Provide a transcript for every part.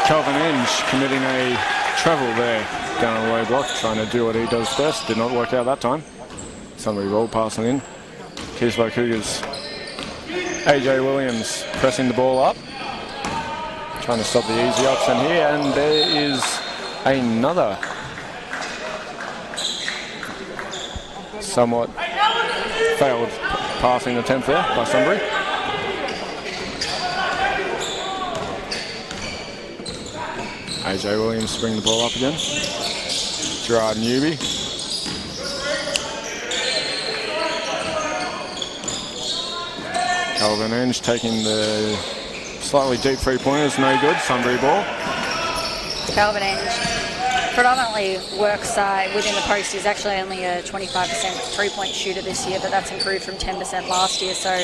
Calvin Enge committing a travel there down the low block, trying to do what he does best. Did not work out that time. Sunbury ball passing in. Keysborough Cougars. AJ Williams pressing the ball up. Trying to stop the easy option here, and there is another somewhat failed passing attempt there by Sunbury. AJ Williams to bring the ball up again. Gerard Newby. Calvin Enge taking the slightly deep three-pointers, no good. Sunbury ball. Calvin Enge predominantly works within the post. He's actually only a 25% three-point shooter this year, but that's improved from 10% last year. So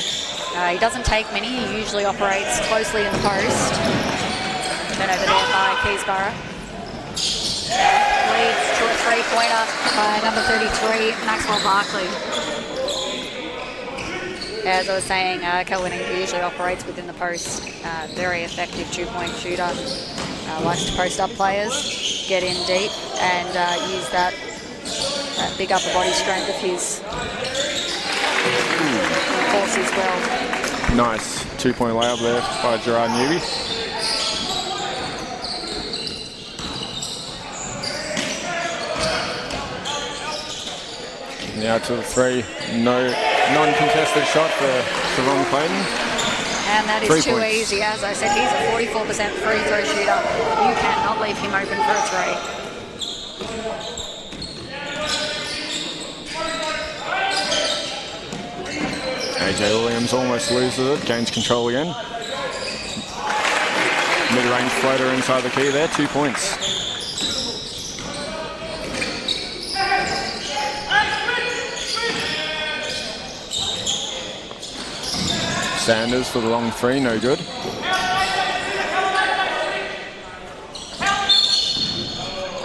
he doesn't take many. He usually operates closely in the post. Turn over there by Keysborough. Leads to a three-pointer by number 33, Maxwell Barkley. As I was saying, Calvin Enge usually operates within the post. Very effective two-point shooter. Likes to post up players, get in deep, and use that big upper body strength of his. Of course, as well. Nice two-point layup there by Gerard Newby. Now to the three, no non-contested shot for Siobhan Clayton. And that is too easy. As I said, he's a 44% free throw shooter. You cannot leave him open for a three. AJ Williams almost loses it, gains control again. Mid-range floater inside the key there, 2 points. Sanders for the long three, no good.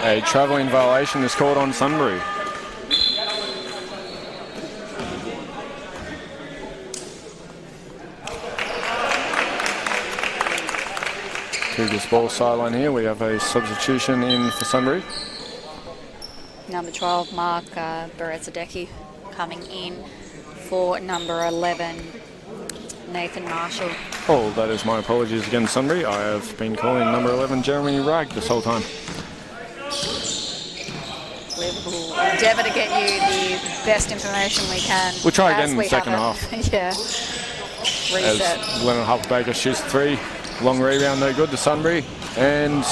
A travelling violation is called on Sunbury. Cougars ball sideline here. We have a substitution in for Sunbury. Number 12, Mark Beretzadecki, coming in for number 11. Nathan Marshall. Oh, that is my apologies again, Sunbury. I have been calling number 11 Jeremy Ragg this whole time. We will endeavour to get you the best information we can. We'll try again in the second half. Yeah. Reset. As Lennon Harper-Baker shoots three. Long rebound, no good to Sunbury. And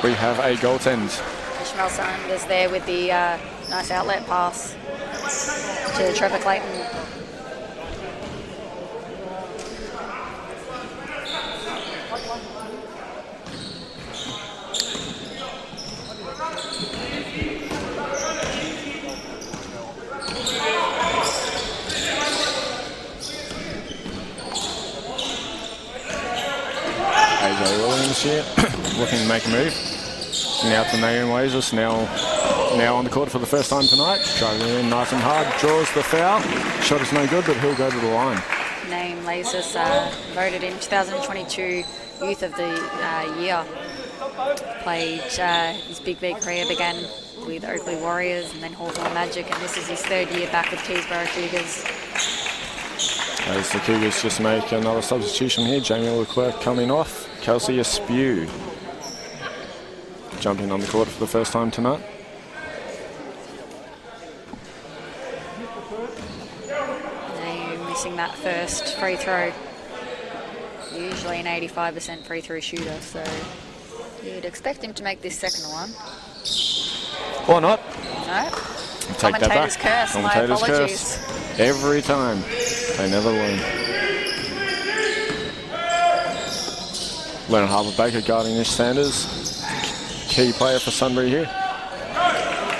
we have a goaltend. Ishmael Sanders there with the nice outlet pass to Trevor Clayton. AJ Williams here, looking to make a move. Now to Naeem Lazis, now on the court for the first time tonight. Driving in nice and hard, draws the foul. Shot is no good, but he'll go to the line. Naeem Lazis, voted in 2022 Youth of the Year. Played his BigV career, began with Oakley Warriors and then Hawthorn Magic, and this is his third year back with Keysborough Cougars. As the Cougars just make another substitution here, Jamie Leclerc coming off, Kelsey Aspew jumping on the court for the first time tonight. Now missing that first free throw. Usually an 85% free throw shooter, so you'd expect him to make this second one. Or not. No. Take that back. Curse. My apologies. Curse. Every time. They never learn. Leonard Harper-Baker guarding Ish Sanders. Key player for Sunbury here.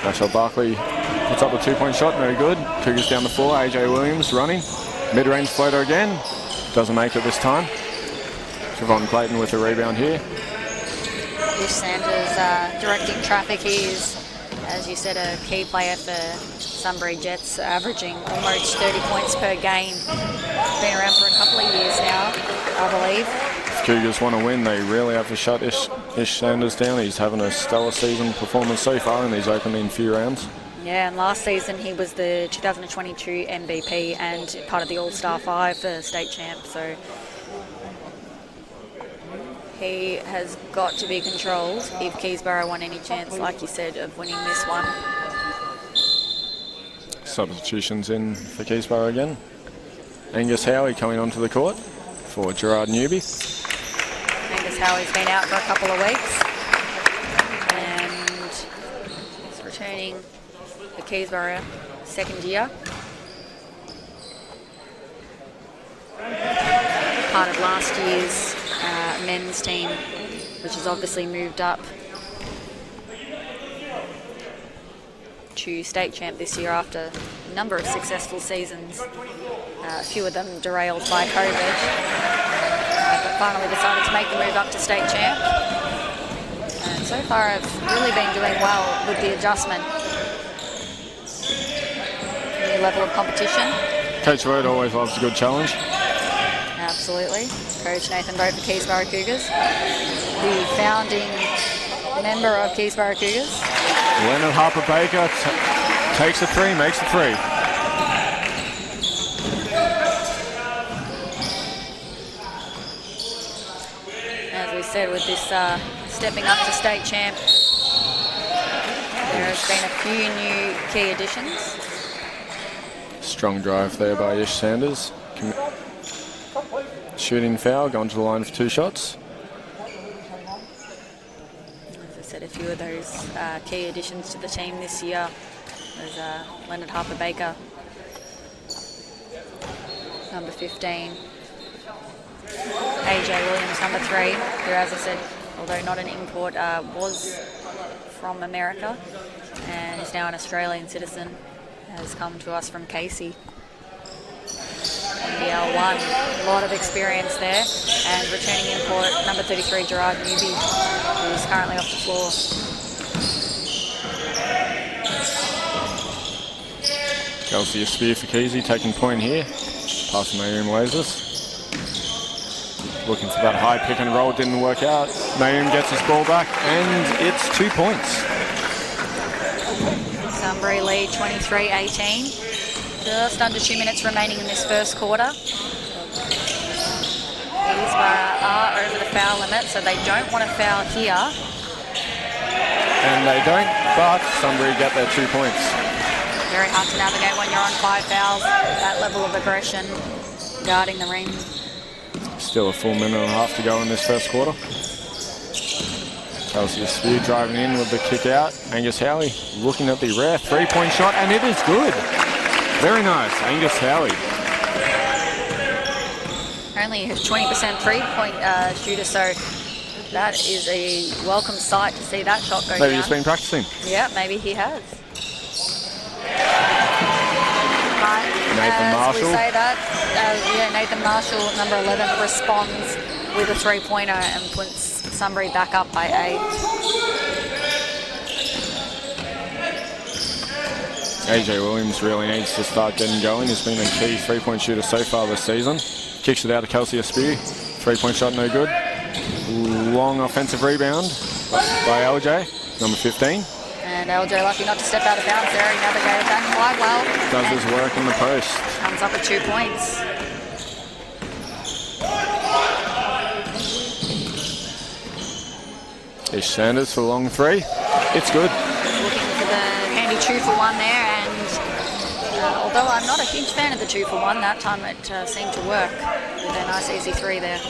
Maxwell Barkley puts up a two-point shot, no good. Cougars down the floor, AJ Williams running. Mid-range floater again. Doesn't make it this time. Siobhan Clayton with a rebound here. Ish Sanders directing traffic. He's, as you said, a key player for Sunbury Jets, averaging almost 30 points per game. Been around for a couple of years now, I believe. Cougars want to win. They really have to shut Ish Sanders down. He's having a stellar season performance so far in these opening few rounds. Yeah, and last season he was the 2022 MVP and part of the All-Star 5 for state champ, so he has got to be controlled if Keysborough want any chance, like you said, of winning this one. Substitutions in for Keysborough again. Angus Howie coming onto the court for Gerard Newby. Angus Howie's been out for a couple of weeks and he's returning for Keysborough second year. Part of last year's men's team, which has obviously moved up to state champ this year after a number of successful seasons. A few of them derailed by COVID, but finally decided to make the move up to state champ. And so far have really been doing well with the adjustment. New level of competition. Coach Word always loves a good challenge. Absolutely. Coach Nathan Boat for Keysborough Cougars. The founding member of Keysborough Cougars. Leonard Harper-Baker takes a three, makes a three. As we said, with this stepping up to state champ, there has been a few new key additions. Strong drive there by Ish Sanders. Shooting foul, going to the line for 2 shots. As I said, a few of those key additions to the team this year. There's Leonard Harper-Baker, number 15. AJ Williams, number 3, who, as I said, although not an import, was from America and is now an Australian citizen, has come to us from Casey. NBL1, a lot of experience there, and returning import, number 33, Gerard Newby, who is currently off the floor. Kelsey a spear for Keysy, taking point here. Passing Mayum Lazers. Looking for that high pick and roll, didn't work out. Mayum gets his ball back, and it's 2 points. Sunbury lead 23-18. Just under 2 minutes remaining in this first quarter. Keysborough are over the foul limit, so they don't want to foul here. And they don't, but Sunbury get their 2 points. Very hard to navigate when you're on 5 fouls. That level of aggression, guarding the ring. Still a full minute and a half to go in this first quarter. Kelsey Spear driving in with the kick out. Angus Howie looking at the rare 3-point shot, and it is good. Very nice, Angus Howie. Only a 20% 3-point shooter, so that is a welcome sight to see that shot go down. Maybe he's been practicing. Yeah, maybe he has. Nathan Marshall. We say that, Nathan Marshall, number 11, responds with a 3-pointer and puts Sunbury back up by 8. AJ Williams really needs to start getting going. He's been a key 3-point shooter so far this season. Kicks it out to Kelsey Spear. 3-point shot, no good. Long offensive rebound by LJ, number 15. And LJ lucky not to step out of bounds there. He navigated that quite well. Does his work in the post. Comes up with 2 points. Ish Sanders for a long 3. It's good. Looking for the handy 2-for-1 there, and although I'm not a huge fan of the 2-for-1, that time it seemed to work with a nice easy 3 there.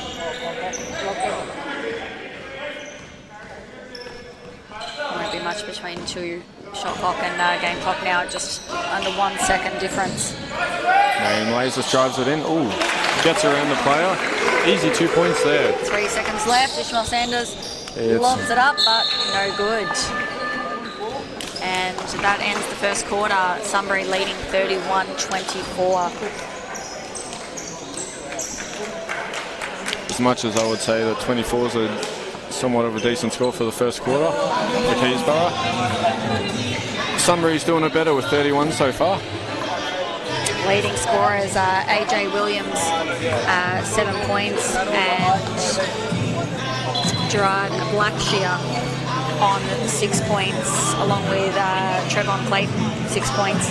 Won't be much between 2 shot clock and game clock now, just under 1 second difference. Mayum Lazers drives it in. Ooh, gets around the player. Easy 2 points there. 3 seconds left. Ishmael Sanders lobs it up, but no good. And that ends the first quarter. Sunbury leading 31-24. As much as I would say that 24 is somewhat of a decent score for the first quarter for Keysborough, Sunbury's doing it better with 31 so far. Leading scorers are AJ Williams, 7 points, and Gerard Blackshear on 6 points, along with Trevon Clayton, 6 points.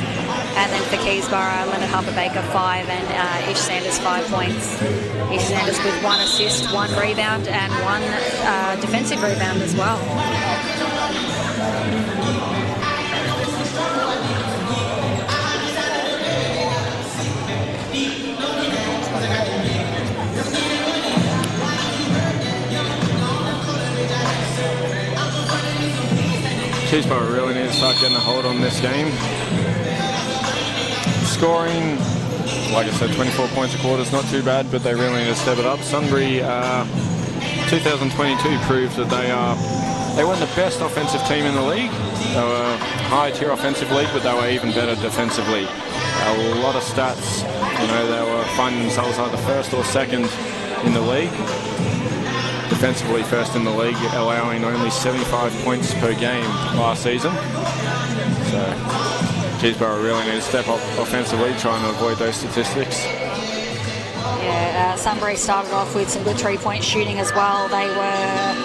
And then for Keysborough, Leonard Harper-Baker, 5, and Ish Sanders, 5 points. Ish Sanders with 1 assist, 1 rebound, and 1 defensive rebound as well. Keysborough really need to start getting a hold on this game. Scoring, like I said, 24 points a quarter is not too bad, but they really need to step it up. Sunbury 2022 proved that they weren't the best offensive team in the league. They were high tier offensive league, but they were even better defensively. A lot of stats, you know, they were finding themselves either first or second in the league. Defensively first in the league, allowing only 75 points per game last season. So Keysborough really need to step up offensively, trying to avoid those statistics. Yeah, Sunbury started off with some good 3-point shooting as well. They were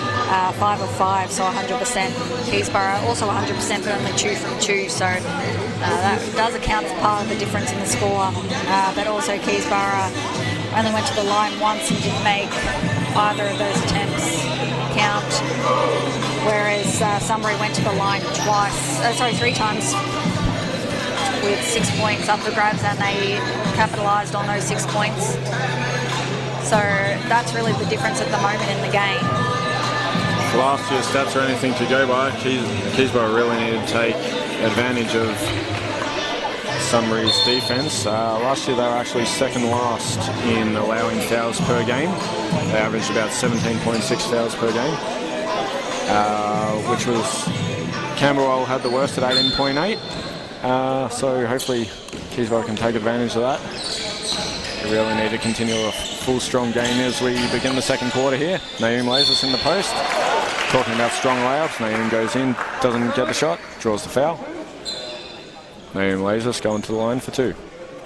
5 of 5, so 100%. Keysborough also 100%, but only 2 from 2. So that does account for part of the difference in the score. But also Keysborough only went to the line once and didn't make either of those attempts count, whereas Sunbury went to the line 3 times with 6 points up for grabs, and they capitalised on those 6 points. So that's really the difference at the moment in the game. Last year's stats are anything to go by. Keysborough really needed to take advantage of Sunbury's defence. Last year they were actually second last in allowing fouls per game. They averaged about 17.6 fouls per game, which was Camberwell had the worst at 18.8. So hopefully Keysborough can take advantage of that. We really need to continue a full strong game as we begin the second quarter here. Naeem lays us in the post. Talking about strong layups, Naeem goes in, doesn't get the shot, draws the foul. Naeem lays us going to the line for 2.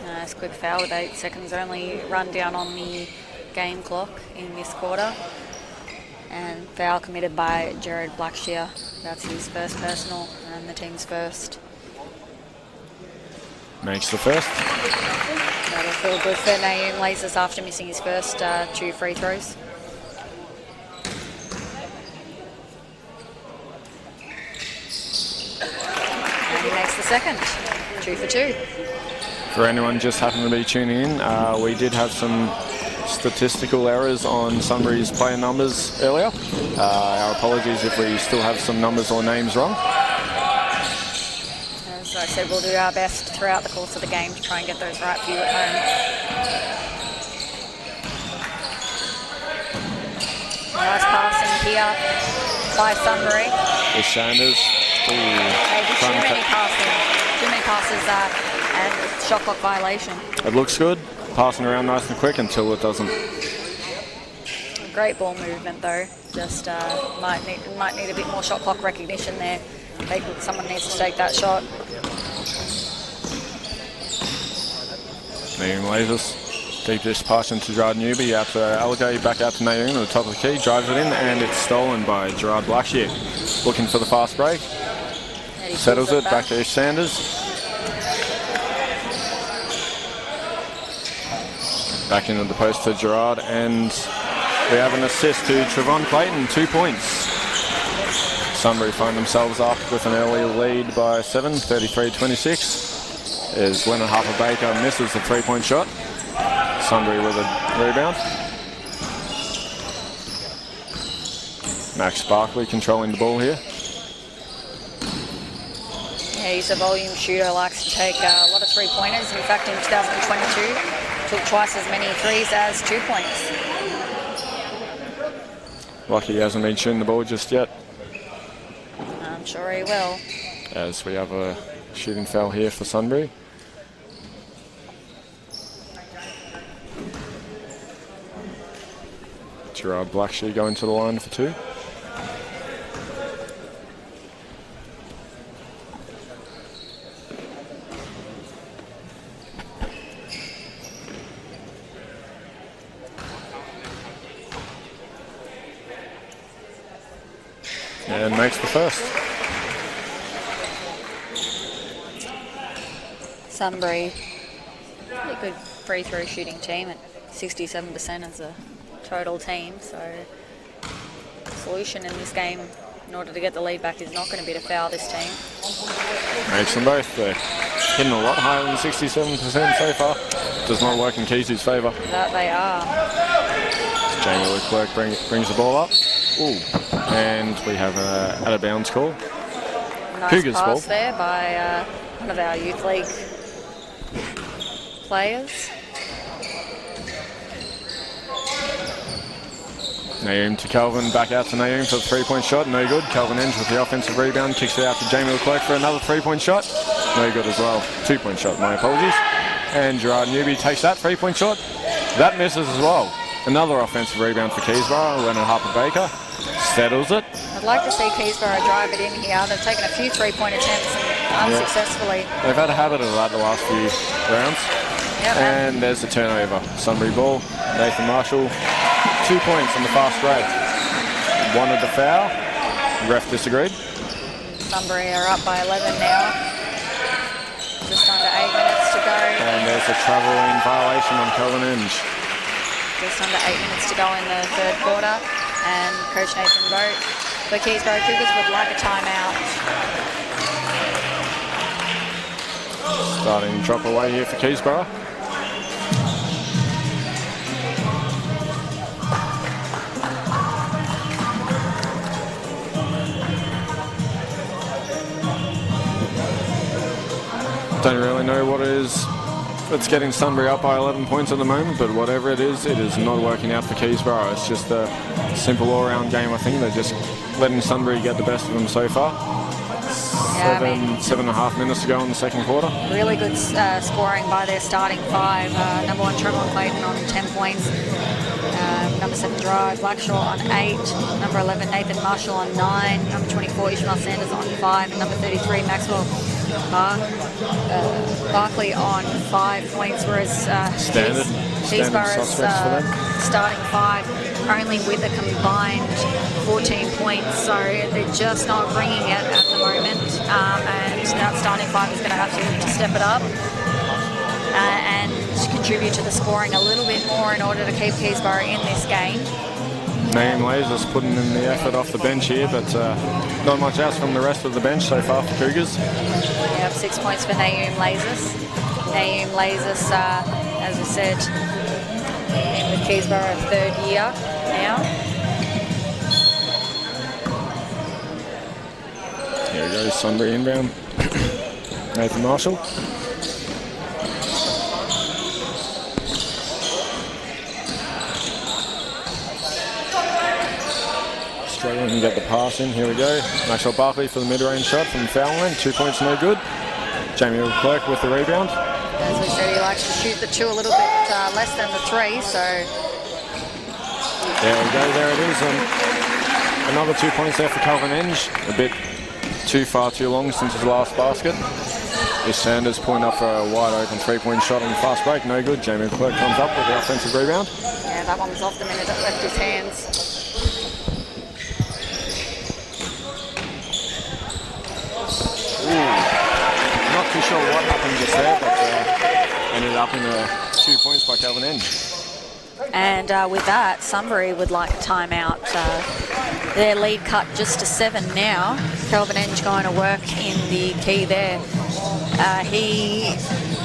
Nice quick foul with 8 seconds only run down on the game clock in this quarter. And foul committed by Gerard Blackshear. That's his first personal and the team's first. Makes the first. That'll feel good for Naeem Lazers after missing his first 2 free throws. And he makes the second. 2 for 2. For anyone just happened to be tuning in, we did have some statistical errors on Sunbury's player numbers earlier. Our apologies if we still have some numbers or names wrong. As I said, we'll do our best throughout the course of the game to try and get those right for you at home. Nice passing here by Sunbury. Ish Sanders. Too many passes and shot clock violation. It looks good, passing around nice and quick until it doesn't. Great ball movement though. Just might need a bit more shot clock recognition there. Someone needs to take that shot. Naeem Lazers. Deep dish pass into Gerard Newby out to Allegay, back out to Naeem at the top of the key, drives it in, and it's stolen by Gerard Blackshear. Looking for the fast break. Settles it, back to Ish Sanders. Back into the post to Gerard, and we have an assist to Trevon Clayton, 2 points. Sunbury find themselves up with an early lead by 7, 33-26. As Leonard Harper-Baker misses the 3-point shot. Sunbury with a rebound. Max Barkley controlling the ball here. Yeah, he's a volume shooter, likes to take a lot of 3-pointers. In fact, in 2022, took twice as many threes as 2 points. Lucky he hasn't been shooting the ball just yet. I'm sure he will. As we have a shooting foul here for Sunbury. Gerard Blackshear going to the line for 2. and makes the first. Sunbury, really good free throw shooting team at 67% as a total team. So the solution in this game, in order to get the lead back, is not going to be to foul this team. Makes them both. They're hitting a lot higher than 67% so far. Does not work in Keysy's favour. That they are. Jamie Leclerc brings the ball up. Ooh. And we have an out of bounds call. Nice Cougars pass ball there by one of our youth league players. Naeem to Calvin, back out to Naeem for the three-point shot, no good. Calvin Enge with the offensive rebound, kicks it out to Jamie Leclerc for another three-point shot, no good as well. Two-point shot, my apologies. And Gerard Newby takes that three-point shot, that misses as well. Another offensive rebound for Keysborough, Leonard Harper-Baker settles it. I'd like to see Keysborough drive it in here. They've taken a few three-point attempts and unsuccessfly. Yeah. They've had a habit of that the last few rounds. Yep, and there's the turnover. Sunbury ball, Nathan Marshall, 2 points on the fast break. Wanted the foul, ref disagreed. Sunbury are up by 11 now. Just under 8 minutes to go. And there's a travelling violation on Calvin Enge. Just under 8 minutes to go in the third quarter. And Coach Nathan Boat for Keysborough Cougars would like a timeout. Starting drop away here for Keysborough. Don't really know what it is that's getting Sunbury up by 11 points at the moment, but whatever it is not working out for Keysborough. It's just a simple all-round game, I think. They're just letting Sunbury get the best of them so far. Yeah, 7.5 minutes to go in the second quarter. Really good scoring by their starting five. Number 1, Trevor Clayton on 10 points. Number 7, Gerard Blackshaw on 8. Number 11, Nathan Marshall on 9. Number 24, Ishmael Sanders on 5. And number 33, Maxwell Barkley on 5 points, whereas Keysborough's starting five only with a combined 14 points, so they're just not bringing it at the moment, and that starting five is going to have to step it up and contribute to the scoring a little bit more in order to keep Keysborough in this game. Naeem Lasers putting in the effort off the bench here, but not much else from the rest of the bench so far for Cougars. We have 6 points for Naeem Lasers. Naeem Lasers, as I said, in with Keysborough third year now. Here goes Sunbury inbound. Nathan Marshall. Struggling to get the pass in. Here we go. Maxwell Barkley for the mid-range shot from the foul line. 2 points, no good. Jamie Leclerc with the rebound. As we said, he likes to shoot the 2 a little bit less than the 3, so... There we go, there it is. And another 2 points there for Calvin Enge. A bit too far too long since his last basket. Is Sanders point up for a wide open 3-point shot on the fast break. No good. Jamie Leclerc comes up with the offensive rebound. Yeah, that one was off the minute it left his hands. Not too sure what happened just there, but ended up in 2 points by Calvin Enge. And with that, Sunbury would like a timeout. Their lead cut just to 7 now. Calvin Enge going to work in the key there. He,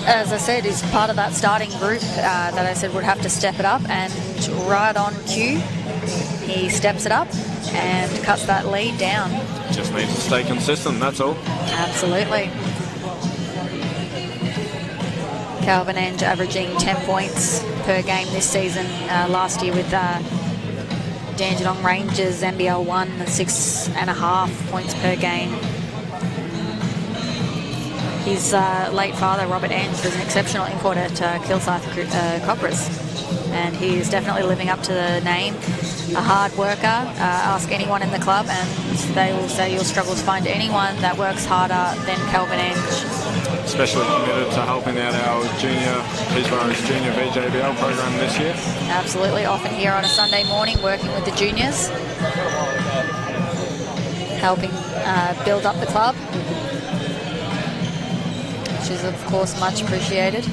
as I said, is part of that starting group that I said would have to step it up, and right on cue, he steps it up and cuts that lead down. Just needs to stay consistent, that's all. Absolutely. Calvin Enge averaging 10 points per game this season. Last year with Dandenong Rangers, NBL 1, 6.5 points per game. His late father, Robert Enge, was an exceptional import at Kilsyth Cobras, and he is definitely living up to the name. A hard worker. Ask anyone in the club and they will say you'll struggle to find anyone that works harder than Calvin Enge. Especially committed to helping out our Keysborough's junior VJBL program this year. Absolutely, often here on a Sunday morning working with the juniors. helping build up the club, which is of course much appreciated.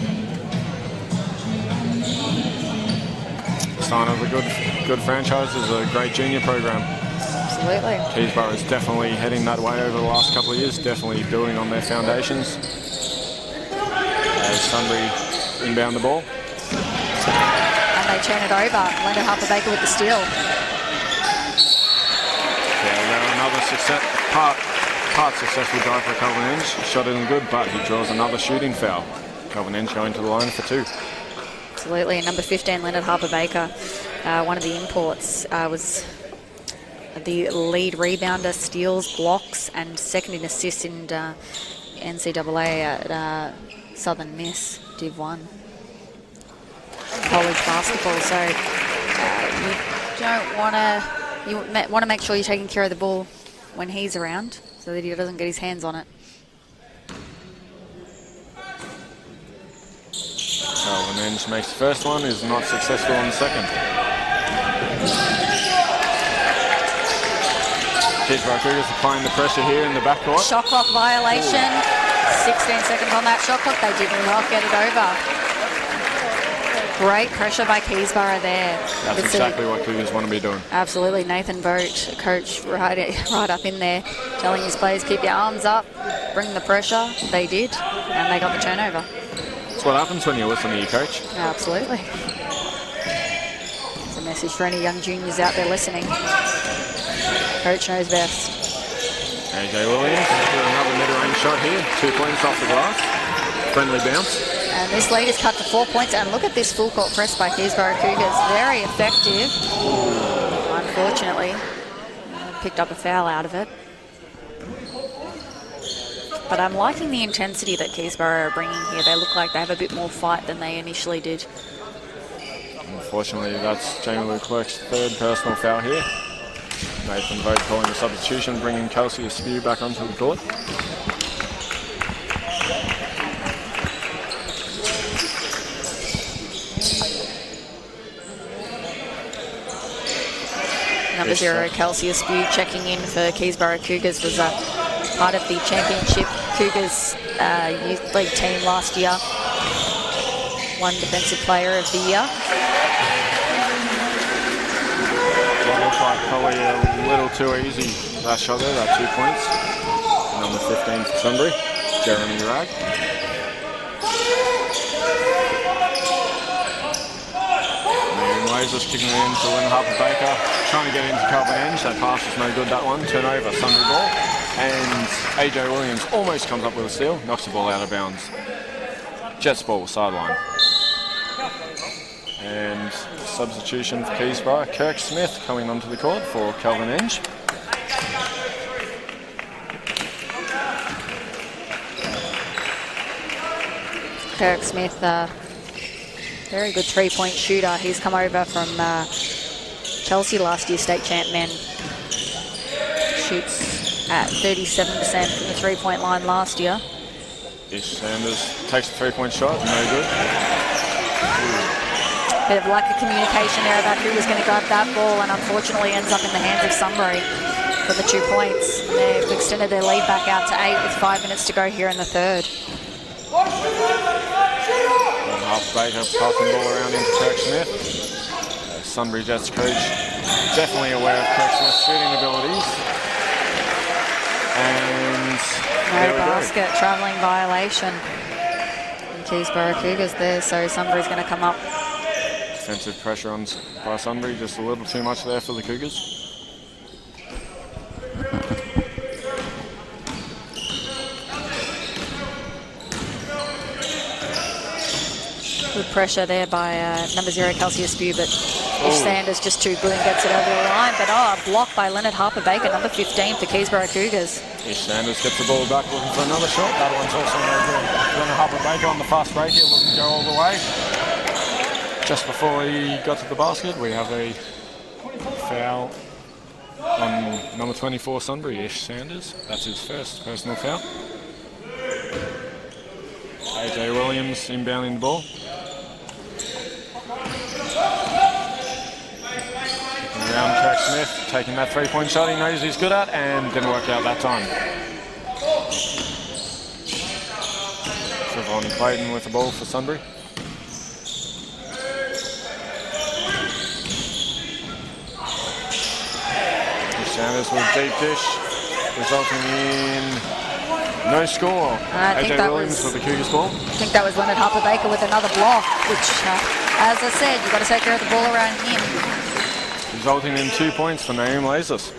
Sign of a good franchise is a great junior program. Absolutely. Keysborough is definitely heading that way over the last couple of years, definitely building on their foundations. As Sunbury inbound the ball. And they turn it over. Leonard Harper-Baker with the steal. Another part successful drive for Kelvin Inge. Shot isn't good, but he draws another shooting foul. Kelvin Inge going to the line for 2. Absolutely. And number 15, Leonard Harper-Baker, one of the imports, was the lead rebounder, steals, blocks, and second in assists in NCAA at Southern Miss Div 1 college basketball. So you want to make sure you're taking care of the ball when he's around so that he doesn't get his hands on it. Kelvin Inge makes the first one, is not successful on the second. Keysborough Cougars applying the pressure here in the backcourt. Shot clock violation. 16 seconds on that shot clock. They did not get it over. Great pressure by Keysborough there. That's exactly what Cougars want to be doing. Absolutely. Nathan Boat, coach, right up in there, telling his players, keep your arms up, bring the pressure. They did, and they got the turnover. That's what happens when you listen to your coach. Absolutely. It's a message for any young juniors out there listening. Coach knows best. AJ Williams with another mid-range shot here. 2 points off the glass. Friendly bounce. And this lead is cut to 4 points. And look at this full court press by Keysborough Cougars. Very effective. Unfortunately, picked up a foul out of it. But I'm liking the intensity that Keysborough are bringing here. They look like they have a bit more fight than they initially did. Unfortunately, that's Jamie Leclerc's 3rd personal foul here. Nathan Vogt calling the substitution, bringing Kelsey Askew back onto the court. Number 0, Kelsey Askew, checking in for Keysborough Cougars, was part of the championship Cougars youth league team last year. One defensive player of the year. Looks like probably a little too easy, that shot there, that 2 points. Number 15 for Sunbury, Jeremy Ragg. Moses kicking it in to Leonard Harper-Baker, trying to get into Kelvin Inge. That pass is no good, that one. Turnover, Sunbury ball. And AJ Williams almost comes up with a steal, knocks the ball out of bounds. Jets ball, sideline. And substitution for Keysborough, Kirk Smith coming onto the court for Kelvin Inge. Kirk Smith, very good 3-point shooter. He's come over from Chelsea last year, state champ men. Shoots at 37% from the 3-point line last year. Ish Sanders takes the 3-point shot, no good. Bit of lack of communication there about who was going to grab that ball, and unfortunately ends up in the hands of Sunbury for the 2 points. And they've extended their lead back out to 8 with 5 minutes to go here in the third. Harper-Baker passing the ball around into Kirk Smith. Sunbury Jets coach definitely aware of Kirk Smith's shooting abilities. And no basket, travelling violation. And Keysborough Cougars there, so Sunbury's going to come up. Defensive pressure on by Sunbury, just a little too much there for the Cougars. Good pressure there by number 0, Kelsey Askew, but Ish Sanders just too good and gets it over the line. But blocked by Leonard Harper-Baker, number 15 for Keysborough Cougars. Ish Sanders gets the ball back, looking for another shot. That one's also no good. Leonard Harper-Baker on the fast break here, looking to go all the way. Just before he got to the basket, we have a foul on number 24 Sunbury, Ish Sanders. That's his first personal foul. AJ Williams inbounding the ball. around Kirk Smith, taking that three-point shot he knows he's good at, and didn't work out that time. Trevon Clayton with the ball for Sunbury. Sanders with a deep dish, resulting in no score. AJ Williams with the Cougars ball. I think that was Leonard Harper-Baker with another block, which, as I said, you've got to take care of the ball around him. Resulting in 2 points for Naeem Lazis.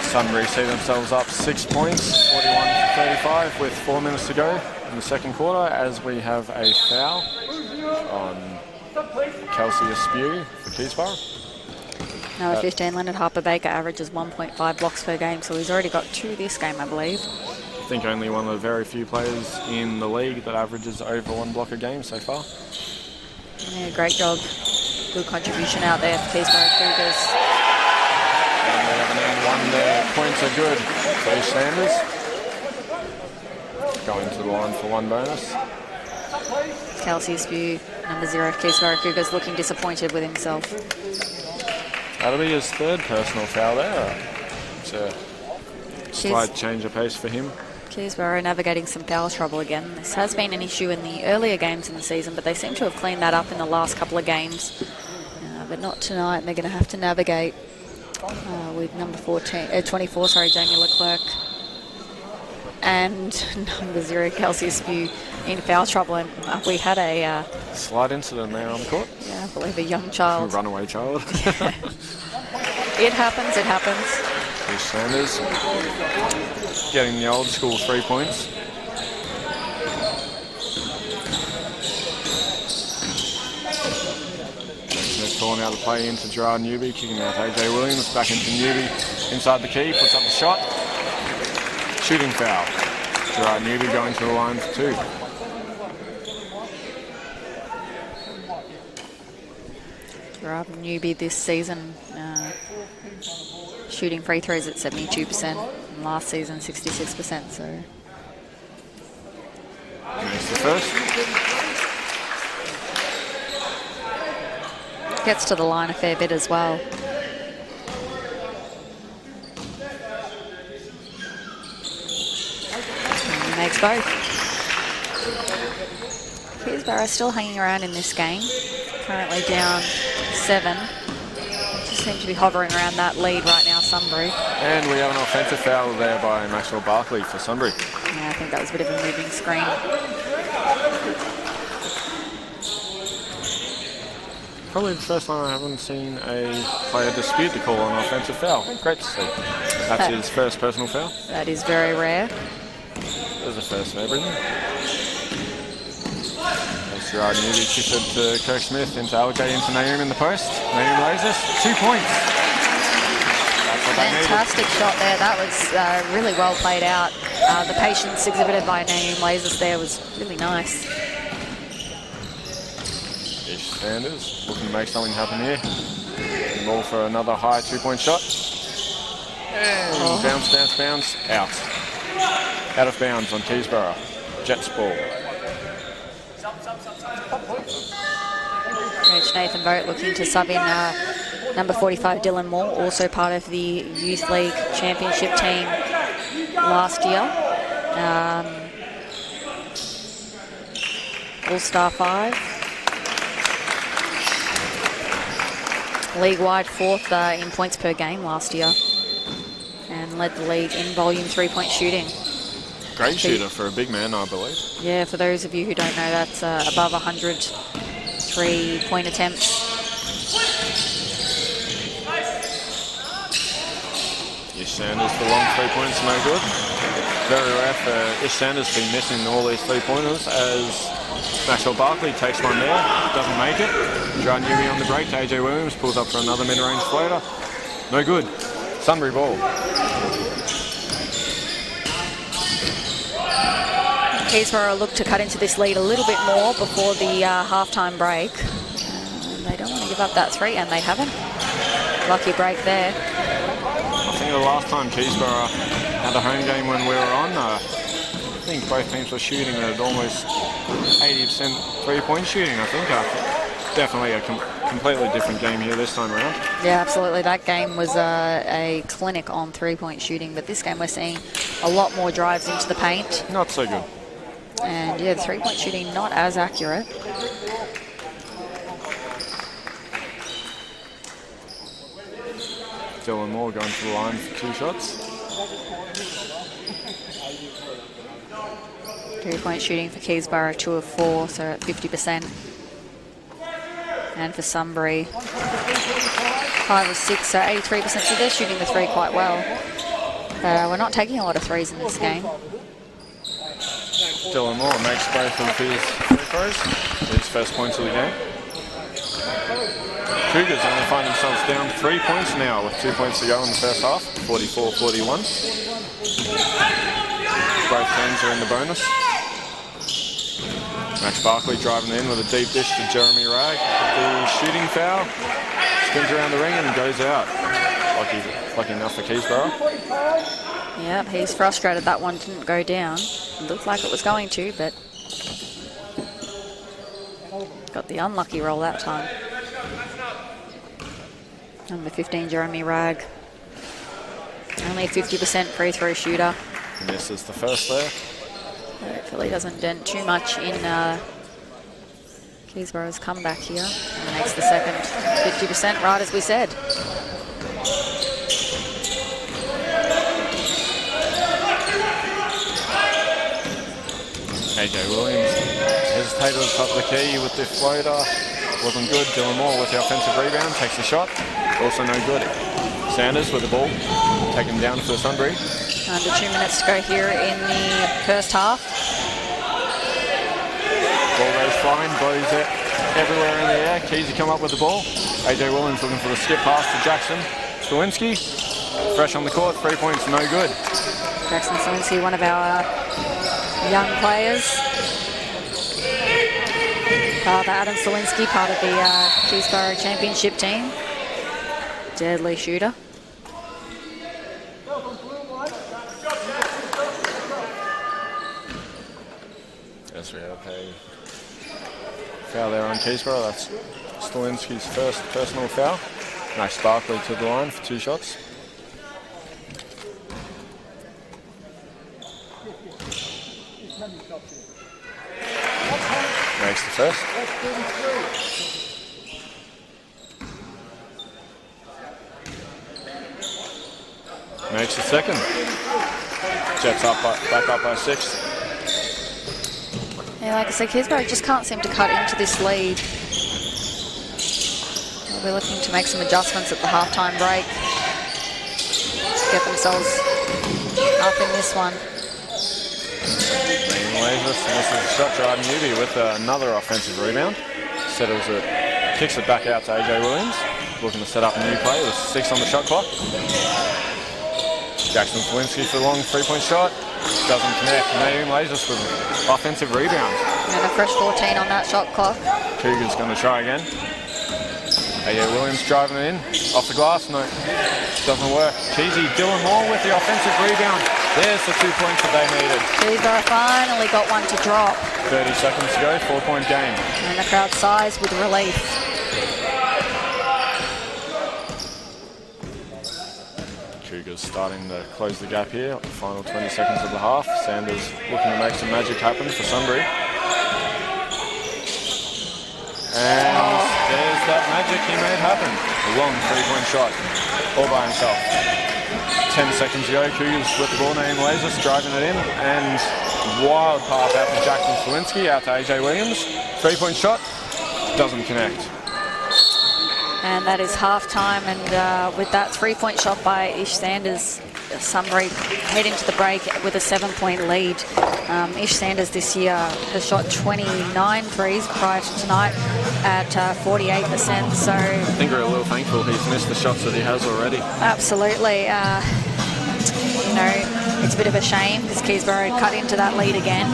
Sunbury see themselves up 6 points, 41-35, with 4 minutes to go in the second quarter, as we have a foul on Kelsey Aspew for Keysborough. Number 15, Leonard Harper-Baker averages 1.5 blocks per game, so he's already got 2 this game, I believe. I think only one of the very few players in the league that averages over 1 block a game so far. Yeah, great job. Good contribution out there for Keysborough Cougars. And we have an and one there. Points are good for Ish Sanders. Going to the line for 1 bonus. Kelsey Aspew, number 0 for Keysborough Cougars, looking disappointed with himself. That'll be his 3rd personal foul there. It's a slight change of pace for him. Keysborough navigating some foul trouble again. This has been an issue in the earlier games in the season, but they seem to have cleaned that up in the last couple of games. But not tonight. They're going to have to navigate with number 24, Jamie Leclerc, and number 0, Kelsey Aspew, in foul trouble. And we had a slight incident there on the court. Yeah, I believe a young child. A runaway child. It happens, it happens. Ish Sanders getting the old school 3 points. Smith calling out the play into Gerard Newby, kicking out AJ Williams, back into Newby, inside the key, puts up the shot. Shooting foul. Gerard Newby going to the line for 2. Gerard Newby this season shooting free throws at 72%, and last season 66%. So makes the first. Gets to the line a fair bit as well. And he makes both. Keysborough still hanging around in this game, currently down 7. Just seem to be hovering around that lead right now, Sunbury. And we have an offensive foul there by Maxwell Barkley for Sunbury. Yeah, I think that was a bit of a moving screen. Probably the first time I haven't seen a player dispute the call on an offensive foul. Great to see. That's his first personal foul. That is very rare. There's a first for everything. Gerard Newby kicks it to Kirk Smith, into LJ, into Naeem in the post. Naeem Lazis, 2 points. That's what Fantastic shot there. That was really well played out. The patience exhibited by Naeem Lazis there was really nice. Ish Sanders looking to make something happen here. Ball for another high 2-point shot. And bounce, bounce, bounce, out. Out of bounds on Keysborough. Jets ball. Coach Nathan Boat looking to sub in number 45 Dylan Moore, also part of the Youth League Championship team last year. All-Star 5. League-wide 4th in points per game last year, and led the league in volume 3-point shooting. Great shooter for a big man, I believe. Yeah, for those of you who don't know, that's above 100 3-point attempts. Ish Sanders for long 3 points, no good. Very rare for Ish Sanders to be missing all these 3-pointers, as Maxwell Barkley takes one there, doesn't make it. Gerard Newby on the break, AJ Williams pulls up for another mid-range floater. No good. Sunbury ball. Keysborough look to cut into this lead a little bit more before the halftime break. They don't want to give up that 3, and they haven't. Lucky break there. I think the last time Keysborough had a home game when we were on, I think both teams were shooting at almost 80% 3-point shooting, I think. Definitely a completely different game here this time around. Yeah, absolutely. That game was a clinic on three-point shooting, but this game we're seeing a lot more drives into the paint. Not so good. And yeah, the three-point shooting not as accurate. Dylan Moore going to the line for 2 shots. Three-point shooting for Keysborough, 2 of 4, so at 50%. And for Sunbury, 5 of 6, so 83%. So they're shooting the three quite well. But we're not taking a lot of threes in this game. Dylan Moore makes both of his free throws. His first points of the game. Cougars only find themselves down 3 points now with 2 points to go in the first half, 44-41. Both teams are in the bonus. Max Barkley driving in with a deep dish to Jeremy Ragg. The shooting foul, spins around the ring and goes out. Lucky enough for Keysborough. Yep, he's frustrated that one didn't go down. It looked like it was going to, but got the unlucky roll that time. Number 15, Jeremy Ragg. Only a 50% free throw shooter. He misses the first there. Hopefully doesn't dent too much in Keysborough's comeback here. And makes the second 50%, right as we said. AJ Williams hesitated at the top of the key with the floater. Wasn't good. Dylan Moore with the offensive rebound, takes the shot. Also no good. Sanders with the ball, taken down for Sunbury. Under 2 minutes to go here in the first half. Ball goes flying, blows it everywhere in the air. Keysy come up with the ball. AJ Williams looking for the skip pass to Jackson. Slawinski, fresh on the court, 3 points, no good. Jackson Slawinski, one of our young players. Father Adam Slawinski, part of the Keysborough Championship team. Deadly shooter. Yes, we have a foul there on Keysborough. That's Slawinski's first personal foul. Max Barkley to the line for 2 shots. Makes the first. Makes the second. Jets back up by 6. Yeah, like I said, Keysborough just can't seem to cut into this lead. They're looking to make some adjustments at the halftime break. Get themselves up in this one. This is shot drive Newby with another offensive rebound. Settles it, kicks it back out to AJ Williams. Looking to set up a new play with 6 on the shot clock. Jackson Slawinski for the long 3-point shot. Doesn't connect. Naeem Lazis with an offensive rebound. And a fresh 14 on that shot clock. Cougars going to try again. AJ Williams driving it in. Off the glass. No, doesn't work. Keysy, Dylan Moore with the offensive rebound. There's the 2 points that they needed. Keysborough finally got one to drop. 30 seconds to go, 4-point game. And the crowd sighs with relief. Cougars starting to close the gap here. Final 20 seconds of the half. Sanders looking to make some magic happen for Sunbury. And there's that magic he made happen. A long 3-point shot, all by himself. 10 seconds to go. Cougars with the ball. Naeem Lazis driving it in. And wild pass out to Jackson Slawinski, out to AJ Williams. 3-point shot, doesn't connect. And that is half-time, and with that 3-point shot by Ish Sanders, Sunbury head into the break with a 7-point lead. Ish Sanders this year has shot 29 threes prior to tonight at 48%. So I think we're a little thankful he's missed the shots that he has already. Absolutely. You know, it's a bit of a shame because Keysborough cut into that lead again,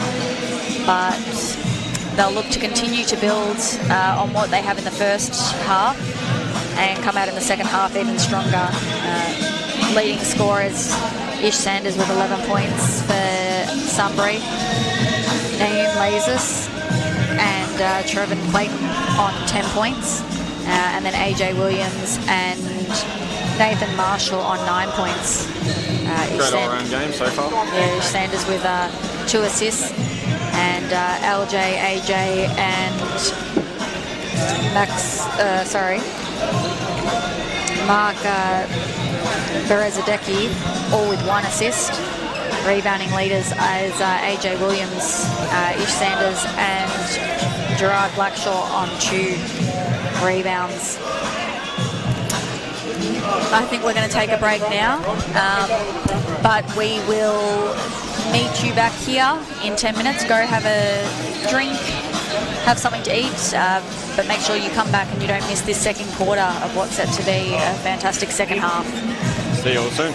but they'll look to continue to build on what they have in the first half and come out in the second half even stronger. Leading scorers, Ish Sanders with 11 points for Sunbury, Naeem Lazis and Trevin Clayton on 10 points, and then AJ Williams and Nathan Marshall on 9 points. Great all-round game so far. Yeah, Ish Sanders with 2 assists, and LJ, AJ, and Mark Berezadecki, all with 1 assist. Rebounding leaders as AJ Williams, Ish Sanders, and Gerard Blackshaw on 2 rebounds. I think we're going to take a break now, but we will meet you back here in 10 minutes. Go have a drink, have something to eat, but make sure you come back and you don't miss this second quarter of what's set to be a fantastic second half. See you all soon.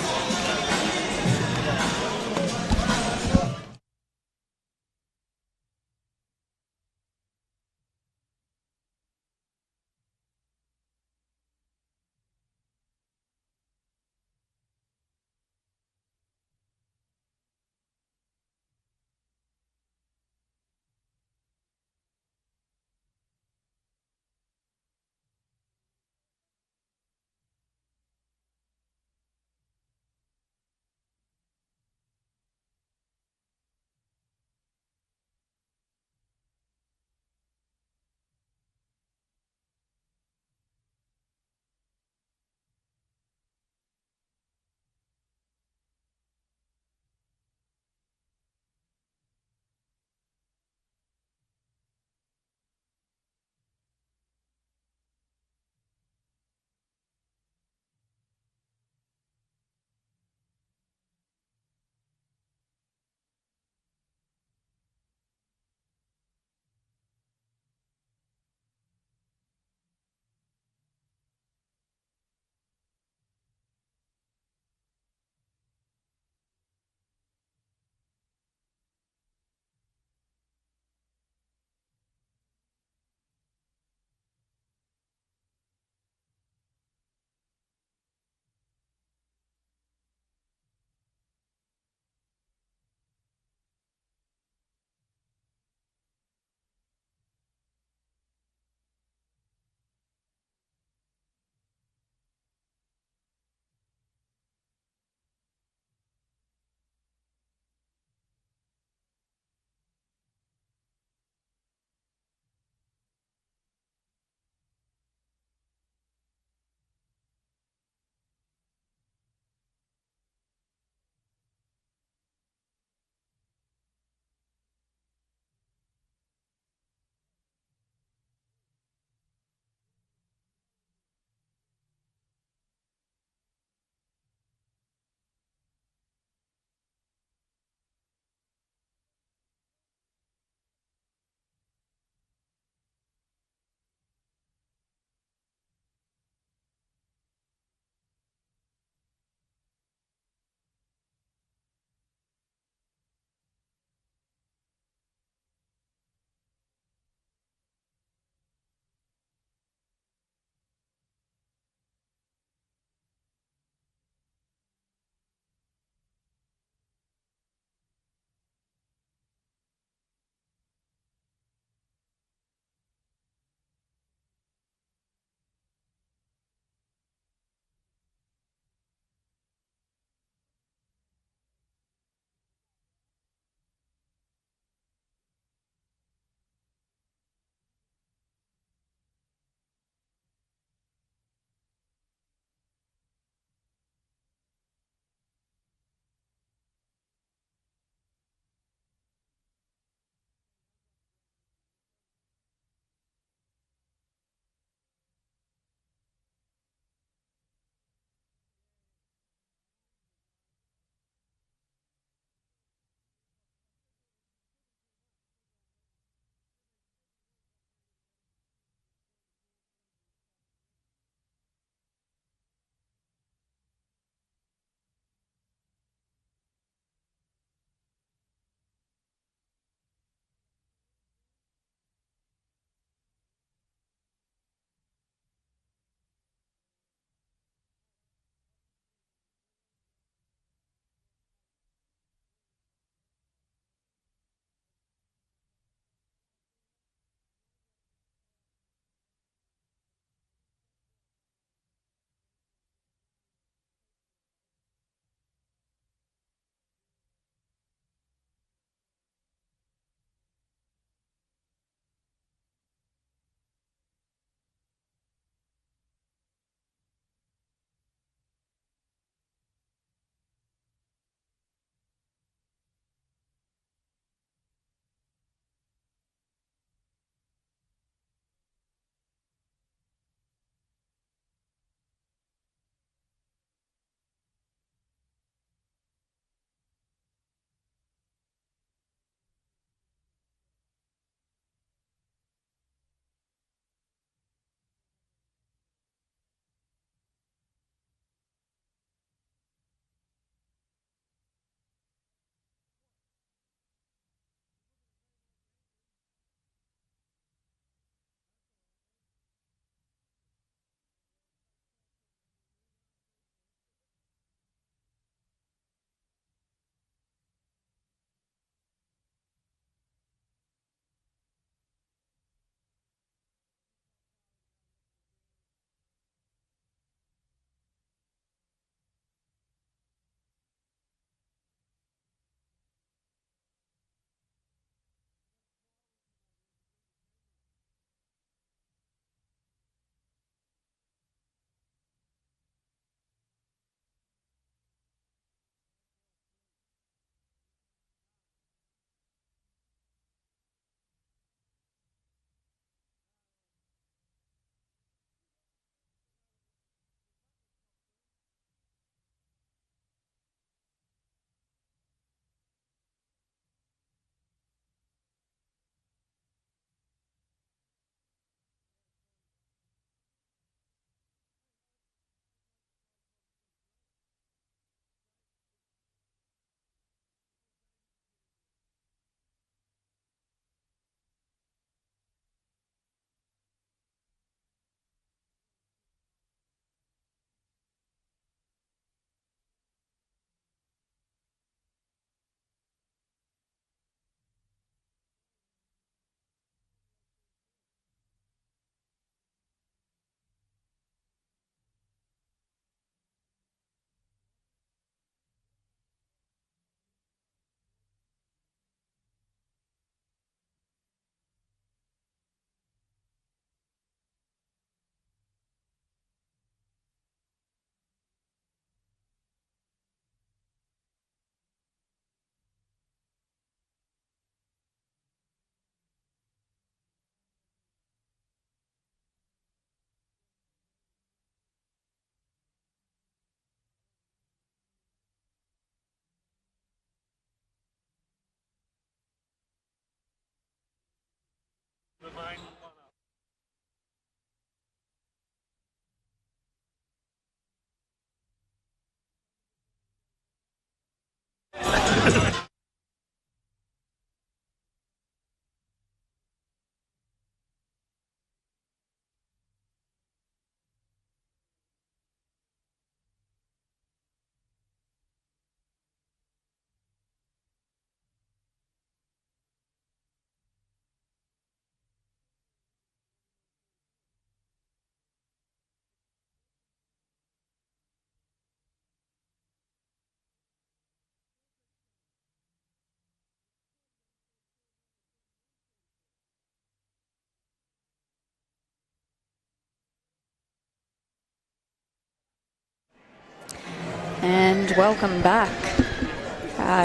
And welcome back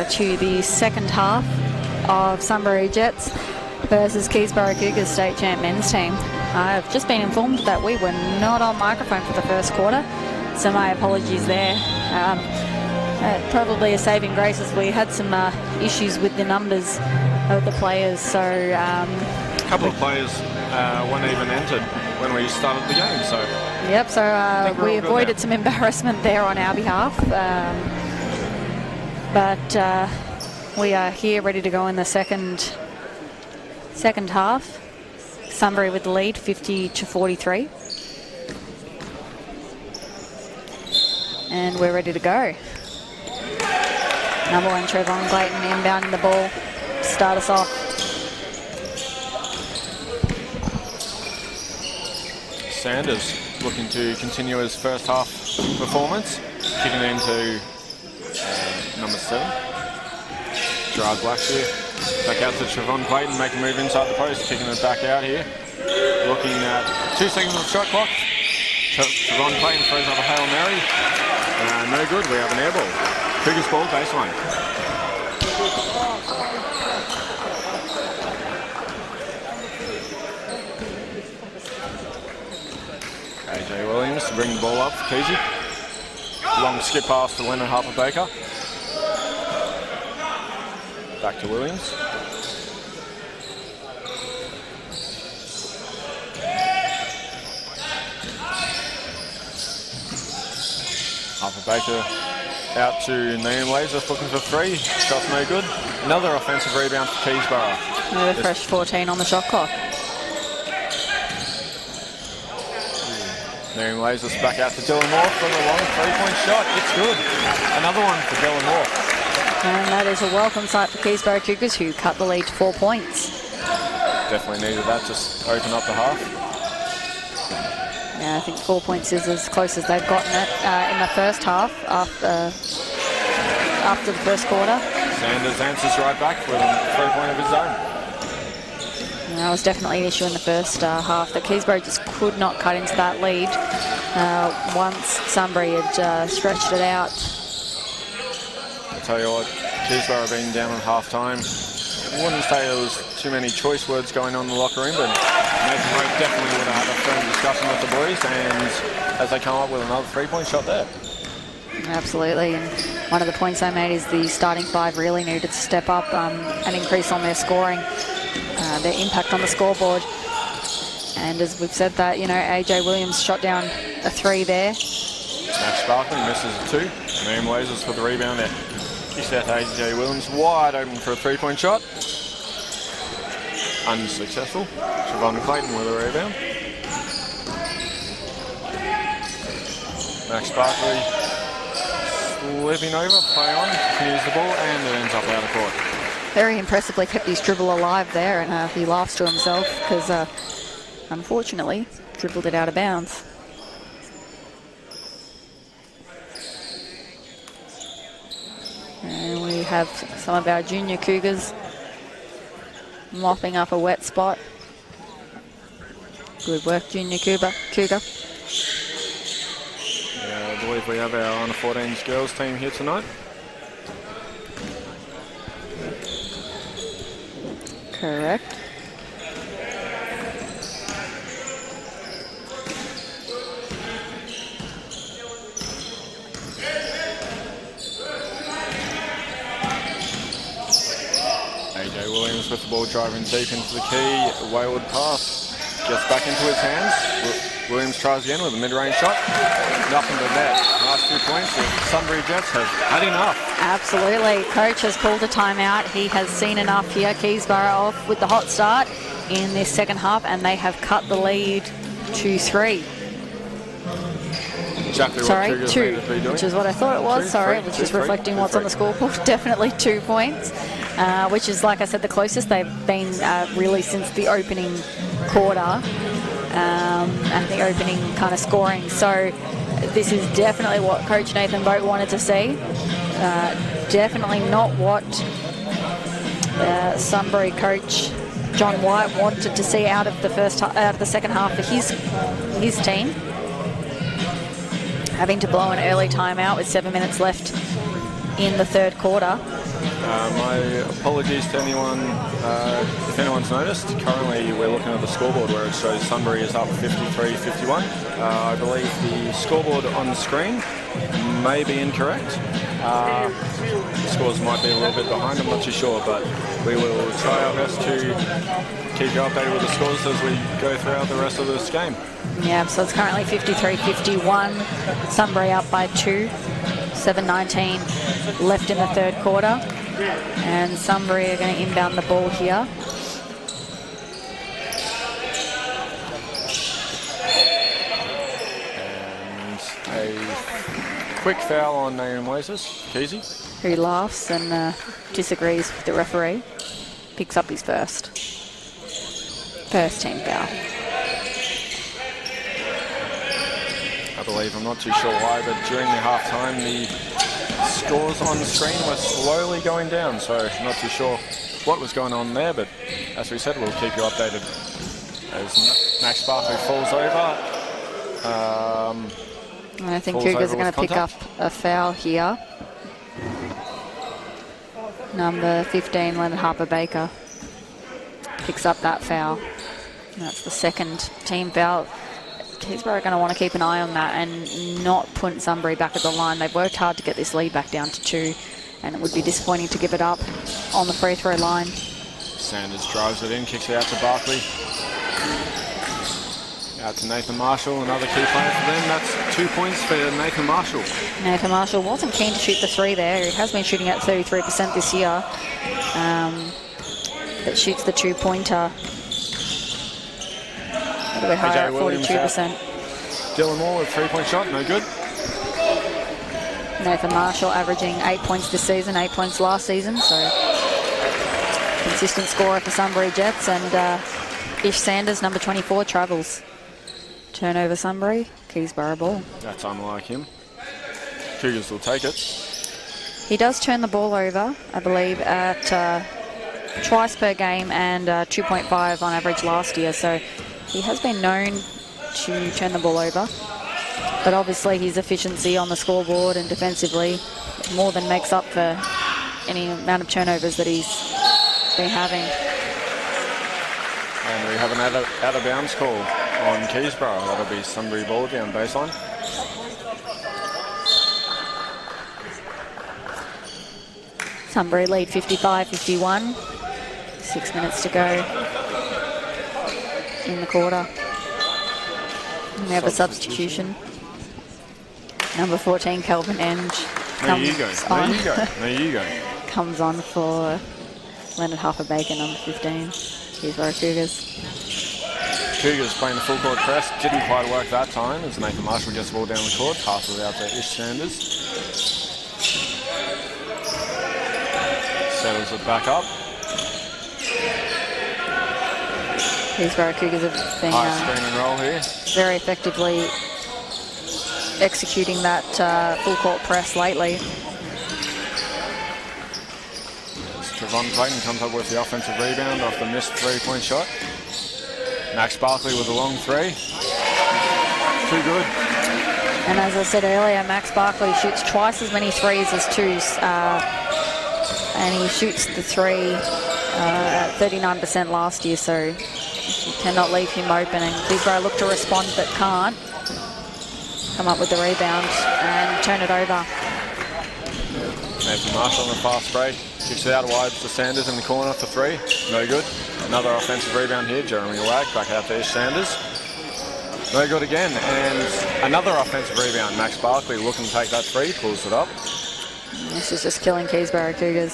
to the second half of Sunbury Jets versus Keysborough Cougars state champ men's team. I've just been informed that we were not on microphone for the first quarter, so my apologies there. Probably a saving grace as we had some issues with the numbers of the players, so... a couple of players weren't even entered when we started the game, so... Yep, so we avoided some embarrassment there on our behalf. But we are here ready to go in the second half. Sunbury with the lead, 50-43. And we're ready to go. Number 1, Trevon Clayton inbounding the ball to start us off. Sanders looking to continue his first half performance, kicking it into number 7. Gerard Blackshear. Back out to Trevon Clayton, making a move inside the post, kicking it back out here. Looking at 2 seconds of the shot clock. Trevon Clayton throws up a Hail Mary. No good, we have an air ball. Cougars ball, baseline. AJ Williams to bring the ball up for Keysy. Long skip pass to Leonard Harper-Baker. Back to Williams. Harper-Baker out to Liam Laser, looking for 3. Shot's no good. Another offensive rebound for Keysborough. Another fresh 14 on the shot clock. Liam Laser's back out to Dylan Moore for the long 3-point shot. It's good. Another one for Dylan Moore. And that is a welcome sight for Keysborough Cougars, who cut the lead to 4 points. Definitely needed that, just open up the half. Yeah, I think 4 points is as close as they've gotten it in the first half after the first quarter. Sanders answers right back with a 3-point of his own. And that was definitely an issue in the first half, that Keysborough just could not cut into that lead once Sunbury had stretched it out. I'll tell you what, Keysborough being down at half-time, I wouldn't say there was too many choice words going on in the locker room, but Nathan Rowe definitely would have had a firm discussion with the boys, and as they come up with another 3-point shot there. Absolutely, and one of the points I made is the starting 5 really needed to step up and increase on their scoring, their impact on the scoreboard. And as we've said that, you know, AJ Williams shot down a 3 there. Max Sparkling misses a 2. Liam Lasers for the rebound there. He set AJ Williams wide open for a 3-point shot. Unsuccessful. Trevon Clayton with a rebound. Max Barkley slipping over, play on, continues the ball, and it ends up out of court. Very impressively kept his dribble alive there, and he laughs to himself because, unfortunately, dribbled it out of bounds. And we have some of our junior Cougars mopping up a wet spot. Good work, junior Cougar. Yeah, I believe we have our under 14s girls team here tonight. Correct. AJ Williams Williams with the ball driving deep into the key. Wayward pass. Gets back into his hands. Williams tries again with a mid-range shot. Nothing but net. Last 2 points. The Sunbury Jets have had enough. Absolutely. Coach has called a timeout. He has seen enough here. Keysborough off with the hot start in this second half, and they have cut the lead to 3. Exactly Sorry, what 2, needed to be doing. which is what I thought it was. 2, Sorry, 3, which 2, is 3, reflecting 2, what's 3. on the scoreboard. Definitely 2 points, which is, like I said, the closest they've been really since the opening quarter and the opening kind of scoring. So this is definitely what Coach Nathan Boat wanted to see. Definitely not what Sunbury coach John White wanted to see out of the second half for his team. Having to blow an early timeout with 7 minutes left in the third quarter. My apologies to anyone, if anyone's noticed. Currently, we're looking at the scoreboard where it shows Sunbury is up 53-51. I believe the scoreboard on the screen may be incorrect. The scores might be a little bit behind, I'm not too sure, but we will try our best to keep you updated with the scores as we go throughout the rest of this game. Yeah, so it's currently 53-51. Sunbury up by 2. 7:19 left in the third quarter. And Sunbury are going to inbound the ball here. And a quick foul on Nathan Moises, Keysy. Who laughs and disagrees with the referee. Picks up his first team foul. I believe, I'm not too sure why, but during the half-time, the scores on the screen were slowly going down, so I'm not too sure what was going on there, but as we said, we'll keep you updated as Max Barkley falls over. I think Cougars are going to pick up a foul here. Number 15, Leonard Harper-Baker, picks up that foul. And that's the second team foul. Keysborough are going to want to keep an eye on that and not put Sunbury back at the line. They've worked hard to get this lead back down to 2, and it would be disappointing to give it up on the free throw line. Sanders drives it in, kicks it out to Barkley. Out to Nathan Marshall, another key player for them. That's 2 points for Nathan Marshall. Nathan Marshall wasn't keen to shoot the 3 there. He has been shooting at 33% this year. But shoots the 2-pointer. A little bit higher at 42%. Dylan Moore with 3-point shot, no good. Nathan Marshall averaging 8 points this season, 8 points last season. So consistent scorer for Sunbury Jets. And Ish Sanders, number 24, travels. Turnover Sunbury, Keysborough ball. That's unlike him. Cougars will take it. He does turn the ball over, I believe, at twice per game and 2.5 on average last year. So he has been known to turn the ball over. But obviously his efficiency on the scoreboard and defensively more than makes up for any amount of turnovers that he's been having. And we have an out of bounds call on Keysborough. That'll be Sunbury ball down baseline. Sunbury lead 55-51. 6 minutes to go in the quarter. And we have a substitution. Number 14, Kelvin Enge. There you go. There you go. There you go. Comes on for Leonard Harper-Baker, number 15. Keysborough Cougars. Cougars playing the full court press. Didn't quite work that time as Nathan Marshall gets the ball down the court. Passes out to Ish Sanders. Settles it back up. Keysborough Cougars have been High screen and roll here. very effectively executing that full court press lately. Trevon Clayton comes up with the offensive rebound off the missed 3-point shot. Max Barkley with a long 3. Too good. And as I said earlier, Max Barkley shoots twice as many 3s as 2s. And he shoots the 3 at 39% last year, so you cannot leave him open. And Keysborough look to respond but can't. Come up with the rebound and turn it over. Nathan Marshall on the fast break. Kicks it out wide to Sanders in the corner for 3. No good. Another offensive rebound here. Jeremy Wag back out to Ish Sanders. No good again. And another offensive rebound. Max Barkley looking to take that 3. Pulls it up. This is just killing Keysborough Cougars.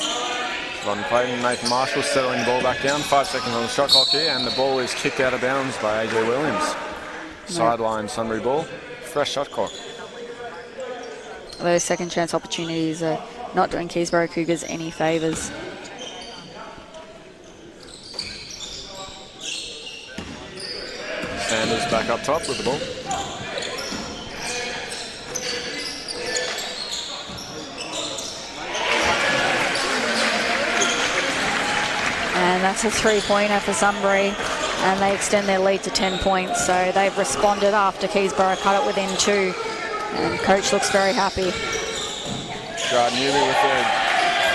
Rodney Clayton, Nathan Marshall settling the ball back down. 5 seconds on the shot clock here. And the ball is kicked out of bounds by AJ Williams. Sideline Sunbury ball. Fresh shot clock. Those second chance opportunities are not doing Keysborough Cougars any favours. Sanders back up top with the ball. And that's a 3-pointer for Sunbury, and they extend their lead to 10 points. So they've responded after Keysborough cut it within 2, and coach looks very happy. Gerard Newby with the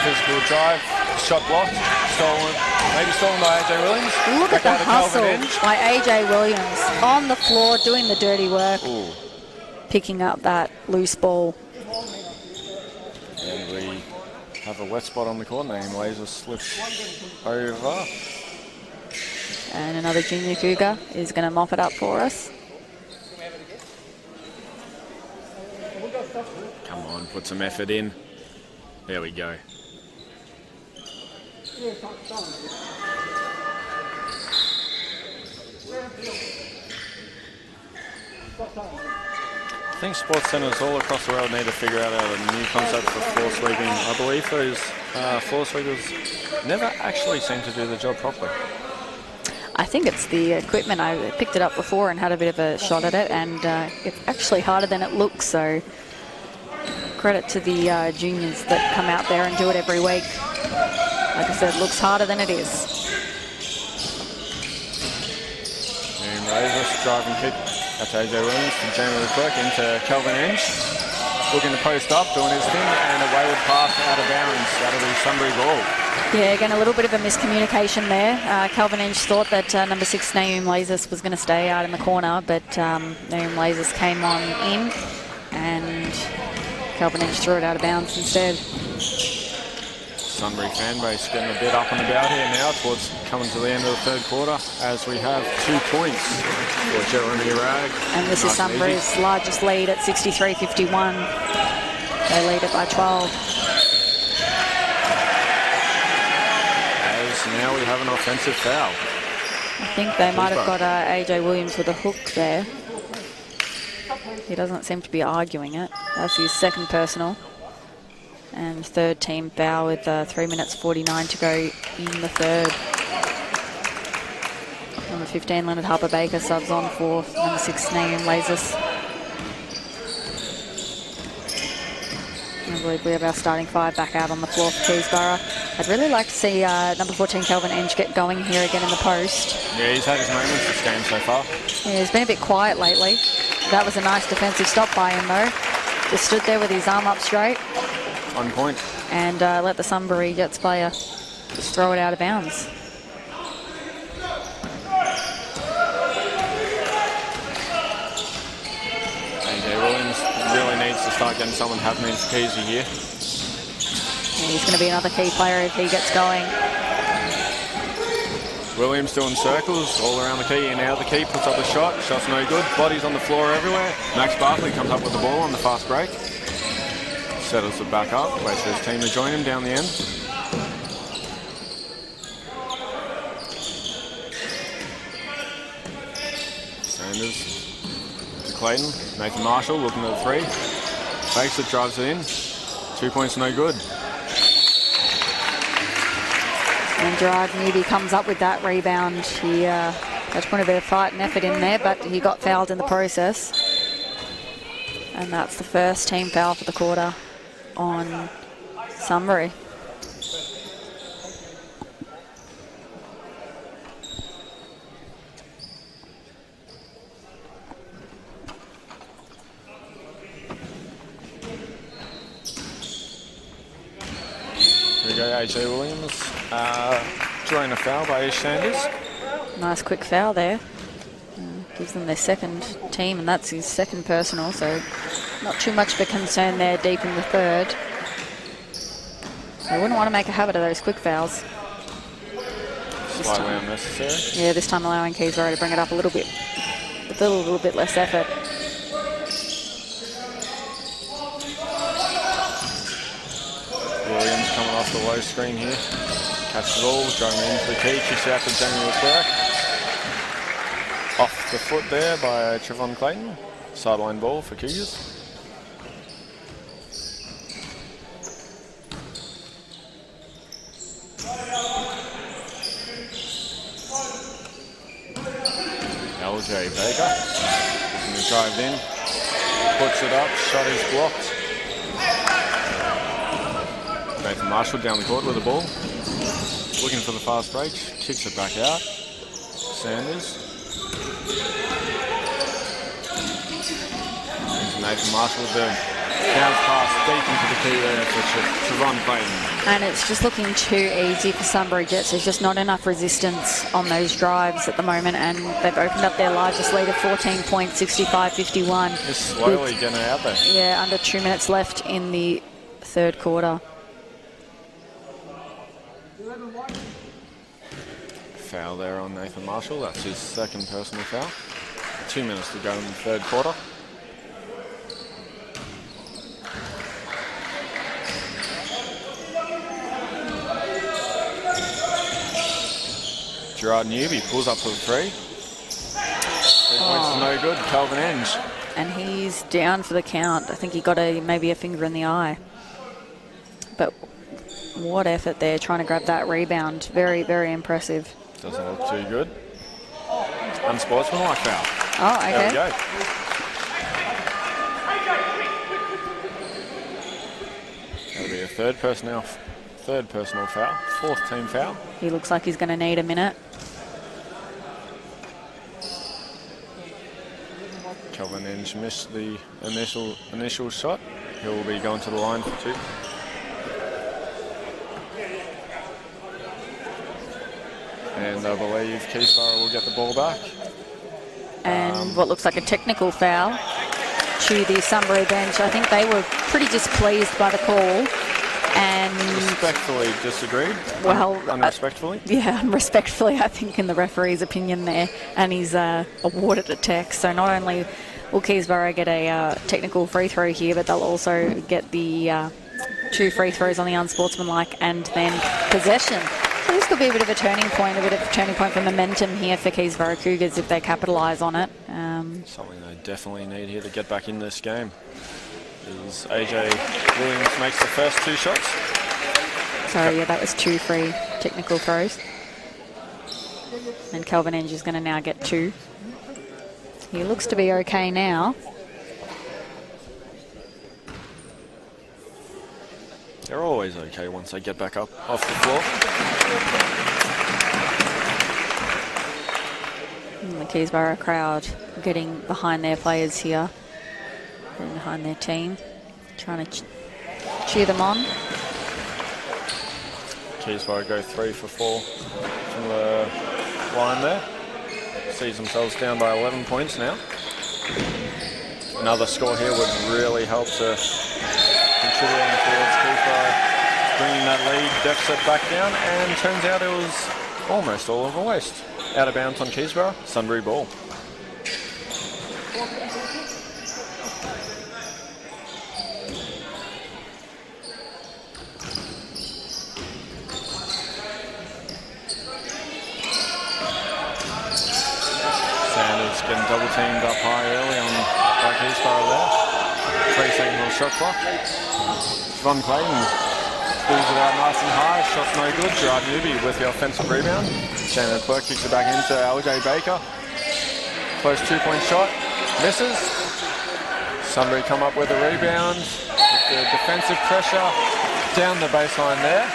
physical drive, shot blocked, stolen, maybe stolen by AJ Williams. Look at the hustle by AJ Williams on the floor doing the dirty work. Ooh. Picking up that loose ball. And we have a wet spot on the court. Name Laser slips over. And another junior Cougar is going to mop it up for us. Come on, put some effort in. There we go. I think sports centres all across the world need to figure out a new concept for floor sweeping. I believe those floor sweepers never actually seem to do the job properly. I think it's the equipment. I picked it up before and had a bit of a shot at it, and it's actually harder than it looks, so credit to the juniors that come out there and do it every week. Like I said, it looks harder than it is. And Razor driving kick. That's AJ Williams from Jamie Leclerc into Calvin Enge. Looking to post up, doing his thing, and a wayward pass out of bounds. That'll be Sunbury ball. Yeah, again, a little bit of a miscommunication there. Calvin Enge thought that number 6, Naeem Lazis, was going to stay out in the corner, but Naeem Lazis came on in, and Calvin Enge threw it out of bounds instead. Sunbury fan base getting a bit up and about here now towards coming to the end of the 3rd quarter as we have 2 points for Jeremy Ragg. And this is Sunbury's largest lead at 63-51. They lead it by 12. As now we have an offensive foul. I think they might have got AJ Williams with a hook there. He doesn't seem to be arguing it. That's his 2nd personal. And 3rd team foul with 3 minutes 49 to go in the 3rd. Number 15, Leonard Harper-Baker subs on for number 6, Naeem Lazis. I believe we have our starting 5 back out on the floor for Keysborough. I'd really like to see number 14, Calvin Enge, get going here again in the post. Yeah, he's had his moments this game so far. Yeah, he's been a bit quiet lately. That was a nice defensive stop by him, though. Just stood there with his arm up straight. On point. And let the Sunbury Jets player just throw it out of bounds. AJ Williams really needs to start getting something happening for Keysy here. And he's going to be another key player if he gets going. Williams doing circles all around the key, and now the key puts up a shot. Shot's no good. Bodies on the floor everywhere. Max Barkley comes up with the ball on the fast break. Settles it back up, waits for his team to join him down the end. Sanders to Clayton. Nathan Marshall looking at the 3. Fakes it, drives it in. 2 points, no good. And Gerard Newby comes up with that rebound. He had to put a bit of fight and effort in there, but he got fouled in the process. And that's the 1st team foul for the quarter on Sunbury. Here we go, AJ Williams drawing a foul by Ish Sanders. Nice quick foul there. Gives them their 2nd team, and that's his 2nd personal, so not too much of a concern there deep in the 3rd. They wouldn't want to make a habit of those quick fouls. Slightly unnecessary. Yeah, this time allowing Keysborough to bring it up a little bit, with a little bit less effort. Williams coming off the low screen here. Catch the ball, driving into the key, kicks out to Jamie Leclerc. Off the foot there by Trevon Clayton. Sideline ball for Cougars. LJ Baker looking to drive in, puts it up, shot is blocked. Nathan Marshall down the court with the ball, looking for the fast break, kicks it back out. Sanders. Nathan Marshall with the bounce pass deep into the key there for Trevon Clayton. And it's just looking too easy for Sunbury Jets. There's just not enough resistance on those drives at the moment, and they've opened up their largest lead of 14 points, 65-51. Just slowly getting out there. Yeah, under 2 minutes left in the third quarter. Foul there on Nathan Marshall. That's his second personal foul. 2 minutes to go in the third quarter. Gerard Newby pulls up for the three. 3 points is no good. Calvin Enge. And he's down for the count. I think he got maybe a finger in the eye. But what effort there, trying to grab that rebound. Very, very impressive. Doesn't look too good. Unsportsmanlike foul. Oh, okay. There we go. That'll be a third personal foul. Fourth team foul. He looks like he's going to need a minute. Calvin Enge missed the initial shot. He'll be going to the line for two. And I believe Keysborough will get the ball back. And what looks like a technical foul to the Sunbury bench. I think they were pretty displeased by the call. And respectfully disagreed. Well, unrespectfully. Yeah, unrespectfully, I think, in the referee's opinion there. And he's awarded a tech. So not only will Keysborough get a technical free throw here, but they'll also get the 2 free throws on the unsportsmanlike and then possession. So this could be a bit of a turning point for momentum here for Keysborough Cougars if they capitalise on it. Something they definitely need here to get back in this game. Is AJ Williams makes the first 2 shots. Sorry, yeah, that was 2 free technical throws. And Calvin Enge is going to now get 2. He looks to be okay now. They're always okay once they get back up off the floor. And the Keysborough crowd getting behind their players here. And behind their team, trying to cheer them on. Keysborough go 3 for 4 from the line there. Sees themselves down by 11 points now. Another score here would really help to contributing towards Keysborough bringing that lead deficit back down, and turns out it was almost all of a waste. Out of bounds on Keysborough, Sunbury ball. Getting double teamed up high early on by Keysborough there. 3-second little shot clock. Von Clayton pulls it out nice and high. Shot's no good. Gerard Newby with the offensive rebound. Shane Leclerc kicks it back into LJ Baker. Close 2-point shot. Misses. Sunbury come up with a rebound. With the defensive pressure down the baseline there.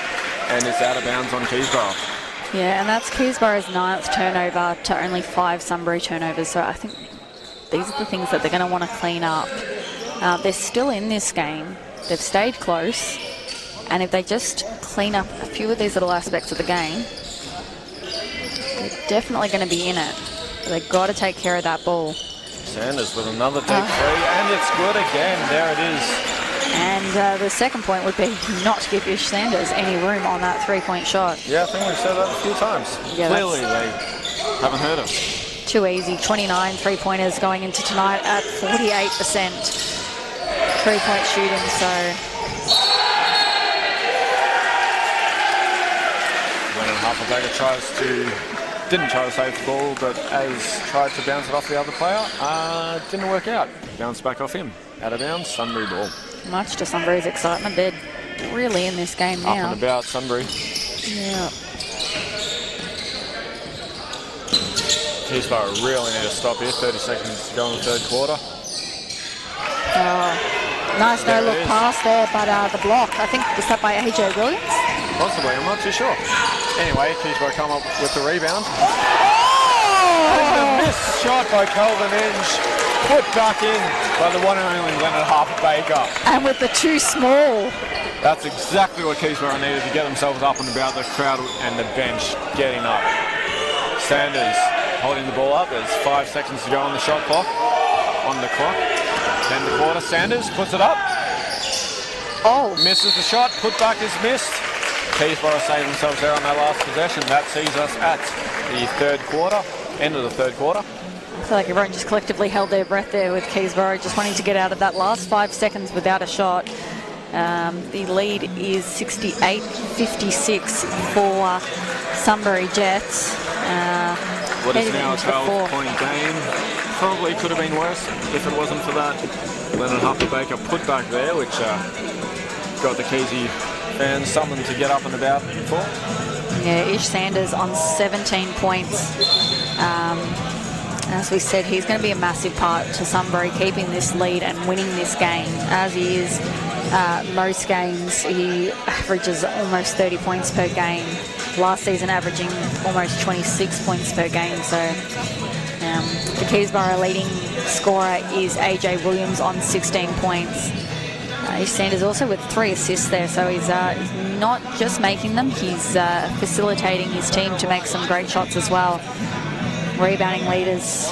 And it's out of bounds on Keysborough. Yeah, and that's Keysborough's 9th turnover to only 5 Sunbury turnovers. So I think these are the things that they're going to want to clean up. They're still in this game. They've stayed close. And if they just clean up a few of these little aspects of the game, they're definitely going to be in it. But they've got to take care of that ball. Sanders with another deep 3, and it's good again. There it is. And And the second point would be not to give Ish Sanders any room on that three-point shot. Yeah, I think we've said that a few times. Yeah, clearly, they haven't heard us. Too easy. 29 three-pointers going into tonight at 48% three-point shooting. So Leonard Harper-Baker didn't try to save the ball, but as tried to bounce it off the other player, didn't work out. Bounced back off him. Out of bounds, Sunbury ball. much to Sunbury's excitement, they're really in this game now. Up and about Sunbury. Yeah. Keysborough really need to stop here. 30 seconds to go in the third quarter. Nice no-look pass there, but the block, I think, was that by AJ Williams? Possibly, I'm not too sure. Anyway, Keysborough come up with the rebound. And a missed shot by Calvin Inge. Put back in by the one and only Leonard Harper-Baker. And with the too small. That's exactly what Keysborough needed to get themselves up and about, the crowd and the bench getting up. Sanders holding the ball up. There's 5 seconds to go on the shot clock. On the clock. End the quarter. Sanders puts it up. Oh. Misses the shot. Put back is missed. Keysborough save themselves there on their last possession. That sees us at the third quarter. End of the third quarter. I feel like everyone just collectively held their breath there with Keysborough just wanting to get out of that last 5 seconds without a shot. The lead is 68-56 for Sunbury Jets. What is now a 12-point game. Probably could have been worse if it wasn't for that Leonard Harper-Baker put back there, which got the Keysy fans something to get up and about for. Yeah, Ish Sanders on 17 points. As we said, he's going to be a massive part to Sunbury keeping this lead and winning this game, as he is most games. He averages almost 30 points per game. Last season averaging almost 26 points per game. So the Keysborough leading scorer is AJ Williams on 16 points. Ish Sanders also with 3 assists there, so he's not just making them, he's facilitating his team to make some great shots as well. Rebounding leaders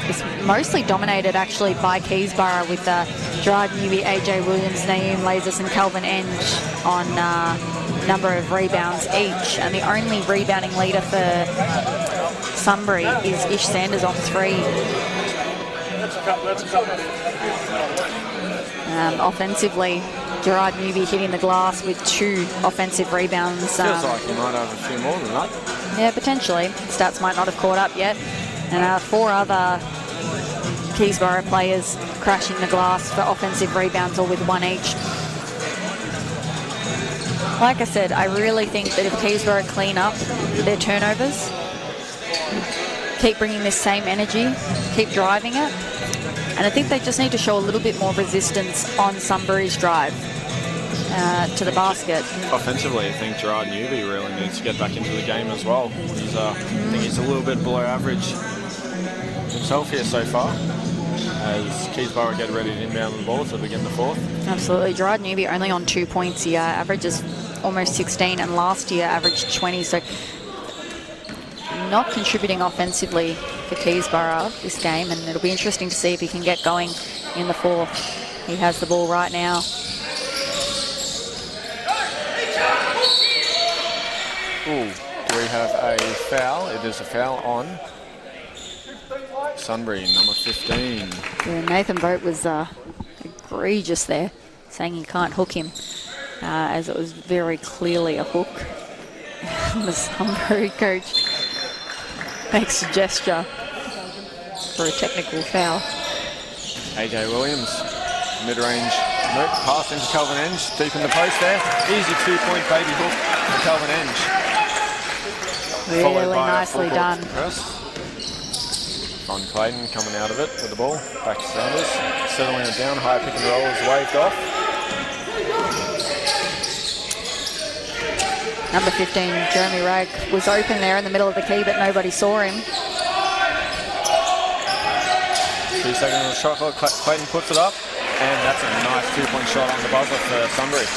is mostly dominated actually by Keysborough, with Gerard Newby, AJ Williams, Naeem Lazis and Calvin Enge on number of rebounds each, and the only rebounding leader for Sunbury is Ish Sanders on 3. Offensively, Gerard Newby hitting the glass with 2 offensive rebounds. Feels like he might have a few more than that. Yeah, potentially. Stats might not have caught up yet. And 4 other Keysborough players crashing the glass for offensive rebounds, all with 1 each. Like I said, I really think that if Keysborough clean up their turnovers, keep bringing this same energy, keep driving it, and I think they just need to show a little bit more resistance on Sunbury's drive to the basket. Offensively, I think Gerard Newby really needs to get back into the game as well. I think he's a little bit below average himself here so far, as Keysborough get ready to inbound the ball to begin the fourth. Absolutely. Gerard Newby only on 2 points here, averages almost 16, and last year averaged 20, so not contributing offensively for Keysborough this game, and it'll be interesting to see if he can get going in the fourth. He has the ball right now. Ooh, do we have a foul? It is a foul on Sunbury, number 15. Yeah, Nathan Vogt was egregious there, saying he can't hook him, as it was very clearly a hook. The Sunbury coach makes a gesture for a technical foul. AJ Williams, mid-range nope, pass into Calvin Enge, deep in the post there. Easy 2-point baby hook for Calvin Enge. Really nicely done. Von Clayton coming out of it with the ball. Back to Sanders, settling it down. High pick and roll is waved off. Number 15, Jeremy Ragg, was open there in the middle of the key, but nobody saw him. 2 seconds on the shot clock. Clayton puts it up, and that's a nice 2-point shot on the buzzer for Sunbury.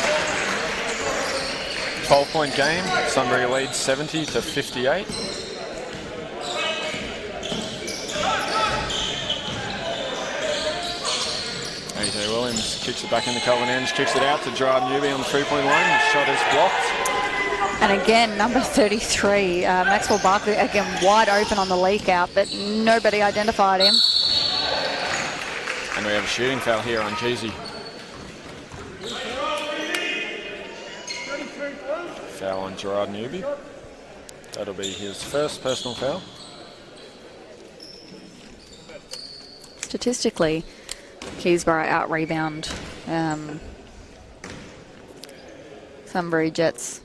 12-point game. Sunbury leads 70-58. AJ AJ Williams kicks it back into Calvin Ange, kicks it out to Gerard Newby on the 3-point line. The shot is blocked. And again, number 33, Maxwell Barkley, again wide open on the leak out, but nobody identified him. And we have a shooting foul here on Keysy. Foul on Gerard Newby. That'll be his first personal foul. Statistically, Keysborough out-rebound Sunbury Jets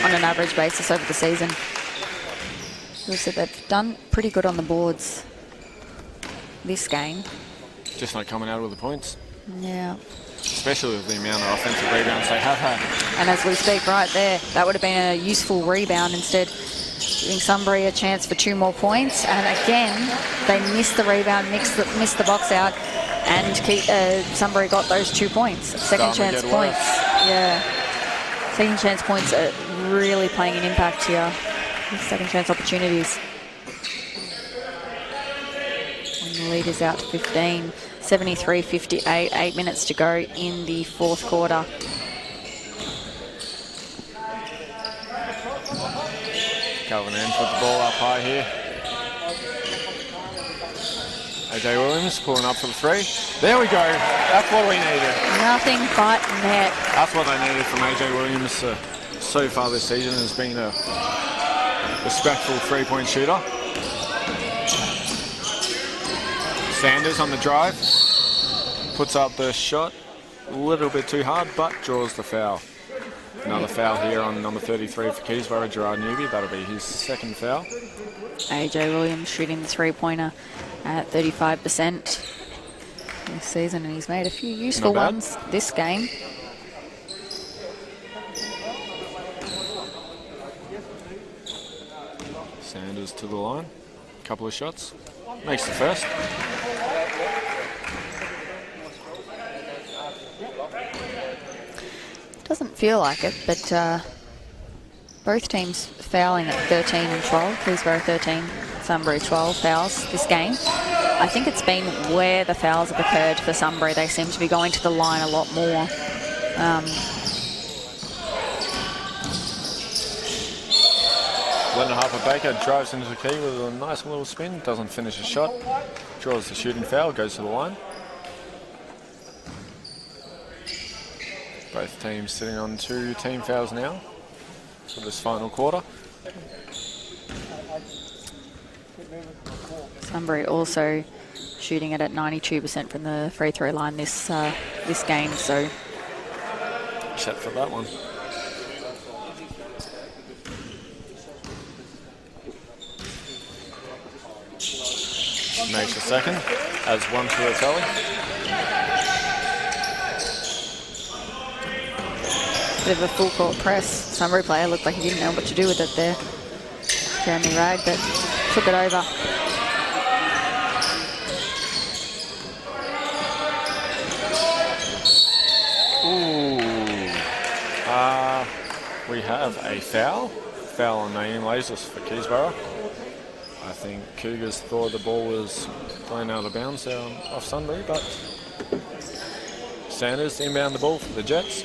on an average basis over the season. So they've done pretty good on the boards this game. Just not coming out with the points. Yeah. Especially with the amount of offensive rebounds they have had. And as we speak right there, that would have been a useful rebound, instead giving Sunbury a chance for 2 more points. And again, they missed the rebound, missed the box out, and Sunbury got those 2 points. Second chance points. Yeah. Second chance points are really playing an impact here. Second chance opportunities. And the lead is out to 15. 73-58, 8 minutes to go in the fourth quarter. Calvin Ange with the ball up high here. AJ Williams pulling up for the 3. There we go. That's what we needed. Nothing but net. That's what they needed from AJ Williams so far this season, has been a respectful 3-point shooter. Sanders on the drive, puts up the shot a little bit too hard, but draws the foul. Another foul here on number 33 for Keysborough, Gerard Newby. That'll be his second foul. AJ Williams shooting the 3-pointer at 35% this season, and he's made a few useful ones this game. Sanders to the line, couple of shots, makes the first. Doesn't feel like it, but both teams fouling at 13 and 12. Keysborough 13, Sunbury 12 fouls this game. I think it's been where the fouls have occurred for Sunbury. They seem to be going to the line a lot more. Leonard Harper-Baker drives into the key with a nice little spin, doesn't finish a shot, draws the shooting foul, goes to the line. Both teams sitting on 2 team fouls now for this final quarter. Sunbury also shooting it at 92% from the free throw line this game, so. Except for that one. Makes a second, adds 1 to the tally. Bit of a full court press. Sunbury player looked like he didn't know what to do with it there. Jeremy Ragg, but took it over. We have a foul. Foul on Naeem Lazis for Keysborough. I think Cougars thought the ball was blown out of bounds off Sunbury, but Sanders inbound the ball for the Jets.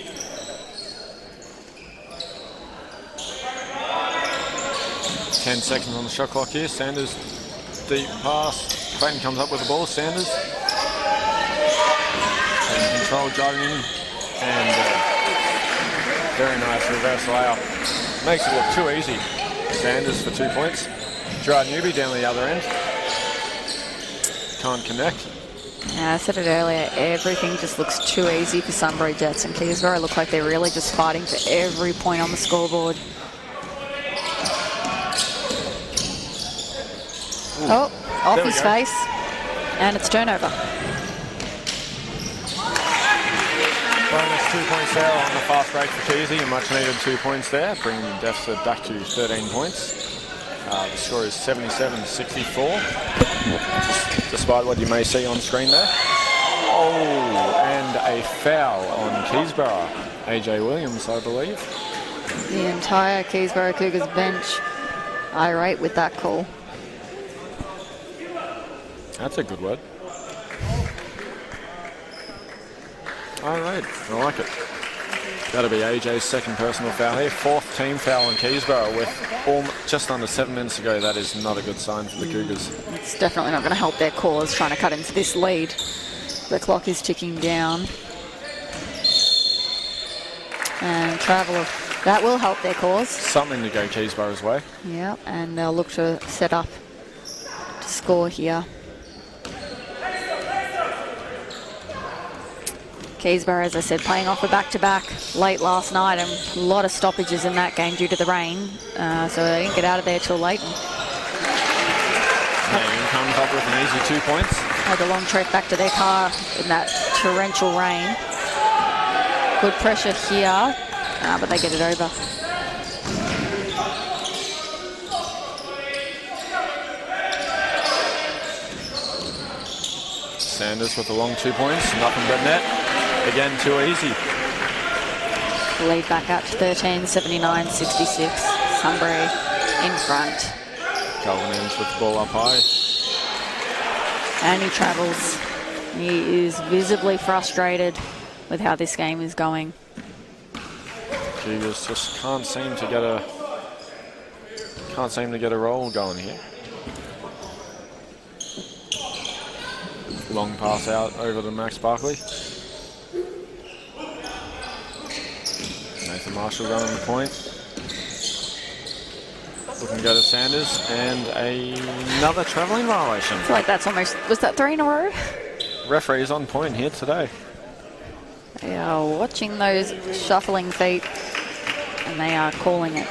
Ten seconds on the shot clock here. Sanders, deep pass. Clayton comes up with the ball. Sanders in control, driving in, and very nice reverse layup. Makes it look too easy. Sanders for 2 points. Gerard Newby down the other end. Can't connect. I said it earlier, everything just looks too easy for Sunbury Jets, and Keysborough look like they're really just fighting for every point on the scoreboard. Ooh. Oh, off his face, and it's turnover. Bonus 2-point there on the fast break for Keysy, a much needed 2 points there, bringing the deficit back to 13 points. The score is 77-64, despite what you may see on screen there. Oh, and a foul on Keysborough. AJ Williams, I believe. The entire Keysborough Cougars bench irate with that call. That's a good word. All right, I like it. That'll be AJ's second personal foul here. 4th team foul on Keysborough with just under 7 minutes to go. That is not a good sign for the Cougars. It's definitely not going to help their cause trying to cut into this lead. The clock is ticking down. And travel, that will help their cause. Something to go Keysborough's way. Yeah, and they'll look to set up to score here. Keysborough, as I said, playing off a back-to-back late last night, and a lot of stoppages in that game due to the rain, so they didn't get out of there till late. Maine comes up with an easy 2 points. Had a long trek back to their car in that torrential rain. Good pressure here, but they get it over. Sanders with a long 2 points, nothing but net. Again, too easy. Lead back out to 13, 79-66. Sunbury in front. Calvin ends with the ball up high. And he travels. He is visibly frustrated with how this game is going. Cougars just can't seem to get a roll going here. Long pass out over to Max Barkley. Nathan Marshall running the point. Looking to go to Sanders, and another travelling violation. I feel like that's almost, was that 3 in a row? Referee's on point here today. They are watching those shuffling feet, and they are calling it.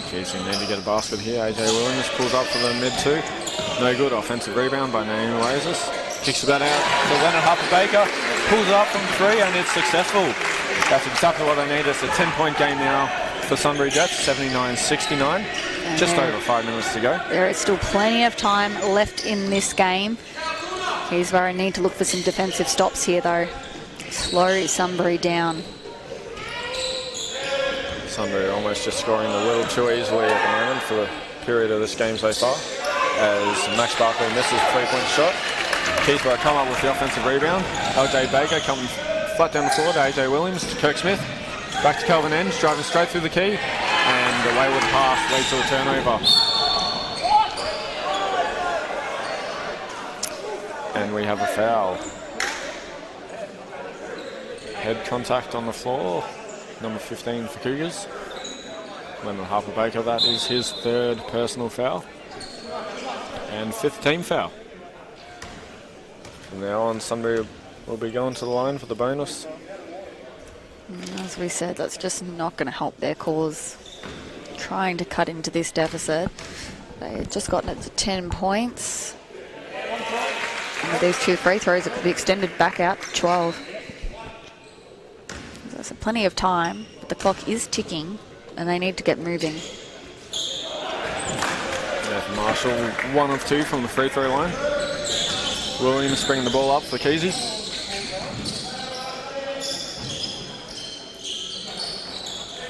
Keysing need to get a basket here. AJ Williams pulls up for the mid-2. No good. Offensive rebound by Naomi Oasis. Kicks that out to Leonard Harper-Baker. Pulls it up from 3, and it's successful. That's exactly what they need. It's a 10-point game now for Sunbury Jets, 79-69. Just over 5 minutes to go. There is still plenty of time left in this game. Keysborough need to look for some defensive stops here, though. Slow Sunbury down. Sunbury almost just scoring a little too easily at the moment for the period of this game so far, as Max Barkley misses a 3-point shot. Keysborough come up with the offensive rebound. LJ Baker coming flat down the floor to AJ Williams, to Kirk Smith. Back to Calvin Enge, driving straight through the key. And the wayward pass leads to a turnover. And we have a foul. Head contact on the floor. Number 15 for Cougars. Leonard Harper-Baker, that is his 3rd personal foul. And 5th team foul. From now on, Sunbury will be going to the line for the bonus. As we said, that's just not going to help their cause. Trying to cut into this deficit. They've just gotten it to 10 points. And with these 2 free throws, it could be extended back out to 12. There's plenty of time, but the clock is ticking, and they need to get moving. Nathan Marshall, 1 of 2 from the free throw line. Williams bringing the ball up for Keysy.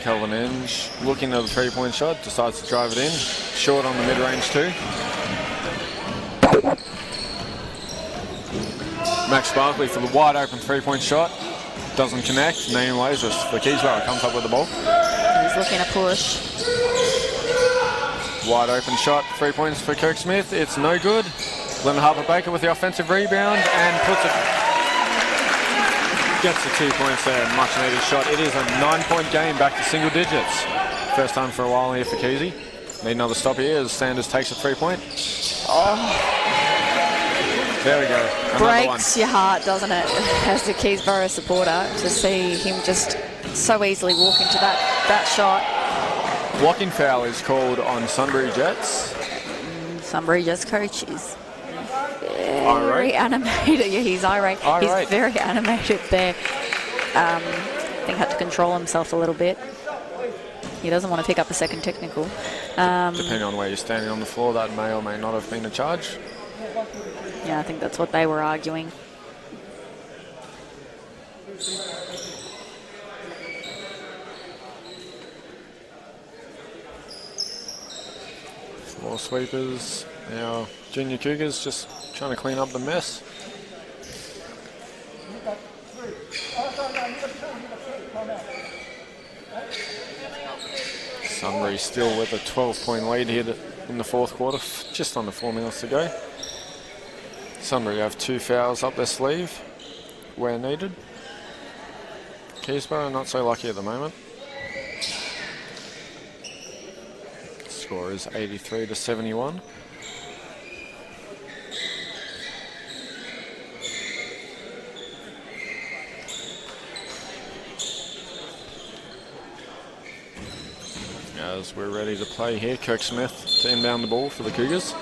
Calvin Enge looking at the 3-point shot, decides to drive it in. Short on the mid-range too. Max Barkley for the wide open 3-point shot. Doesn't connect. Naomi Oasis for Keysborough comes up with the ball. He's looking to push. Wide open shot, 3 points for Kirk Smith. It's no good. Leonard Harper-Baker with the offensive rebound and puts it. Gets the 2 points there. Much needed shot. It is a 9-point game, back to single digits. First time for a while here for Keysy. Need another stop here as Sanders takes a 3-point. Oh. There we go. Breaks your heart, doesn't it, as a Keysborough supporter, to see him just so easily walk into that shot. Blocking foul is called on Sunbury Jets. Sunbury Jets coach is very animated. Yeah, he's irate. He's very animated there. I think had to control himself a little bit. He doesn't want to pick up a second technical. Depending on where you're standing on the floor, that may or may not have been a charge. Yeah, I think that's what they were arguing. Floor sweepers Now, Junior Cougars just trying to clean up the mess. Sunbury still with a 12-point lead here in the fourth quarter, just under 4 minutes to go. Sunbury have 2 fouls up their sleeve where needed. Keysborough not so lucky at the moment. Score is 83-71. As we're ready to play here, Kirk Smith to inbound the ball for the Cougars.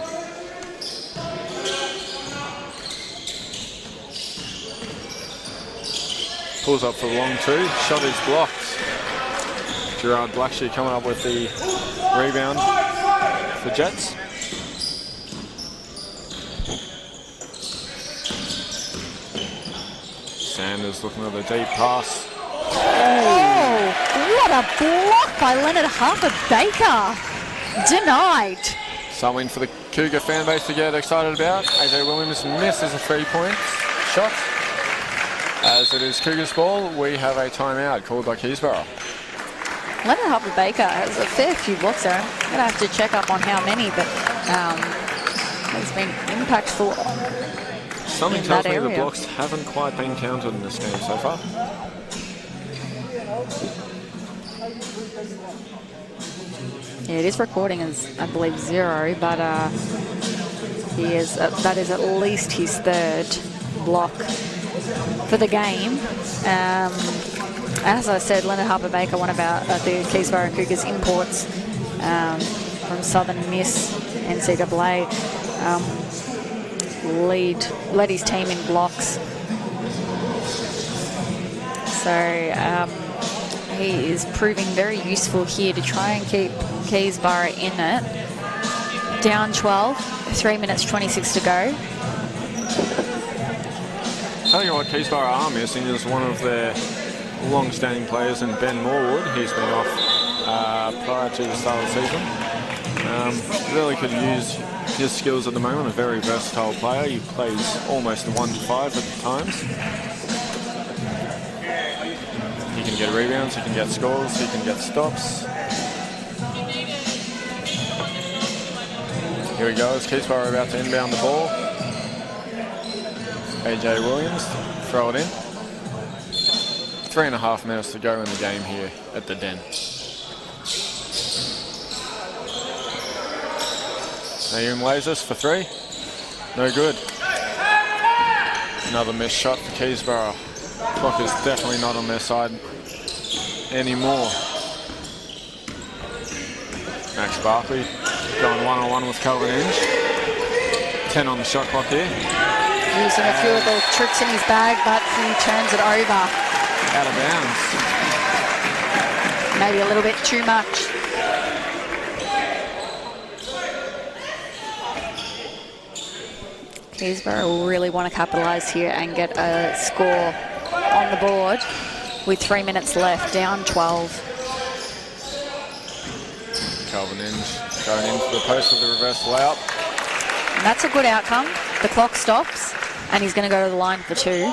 Pulls up for the long two, shot is blocked. Gerard Blackshear coming up with the rebound for Jets. Sanders looking at the deep pass. Oh, what a block by Leonard Harper-Baker. Denied. Something for the Cougar fan base to get excited about. AJ Williams misses a 3-point shot. As it is Cougars ball, we have a timeout called by Keysborough. Leonard Harper-Baker has a fair few blocks there. I'm going to have to check up on how many, but has been impactful. Something tells me the blocks haven't quite been counted in this game so far. Yeah, it is recording as, I believe, 0, but he is that is at least his 3rd block for the game. As I said, Leonard Harper-Baker, one of the Keysborough Cougars imports from Southern Miss NCAA, led his team in blocks. So he is proving very useful here to try and keep Keysborough in it. Down 12, 3 minutes 26 to go. Tell you what, Keysborough are missing is one of their long-standing players in Ben Morwood. He's been off prior to the start of the season. Really could use his skills at the moment. A very versatile player. He plays almost 1-5 at times. He can get rebounds, he can get scores, he can get stops. Here we go, as Keysborough about to inbound the ball. AJ Williams, throw it in. 3.5 minutes to go in the game here at the Den. Naeem Lazis for 3. No good. Another missed shot for Keysborough. Clock is definitely not on their side anymore. Max Barkley going one-on-one with Calvin Inge. 10 on the shot clock here. Using a few of the tricks in his bag, but he turns it over. Out of bounds. Maybe a little bit too much. Keysborough will really want to capitalise here and get a score on the board with 3 minutes left, down 12. Calvin Inge going into the post with the reverse layup. And that's a good outcome. The clock stops and he's going to go to the line for 2.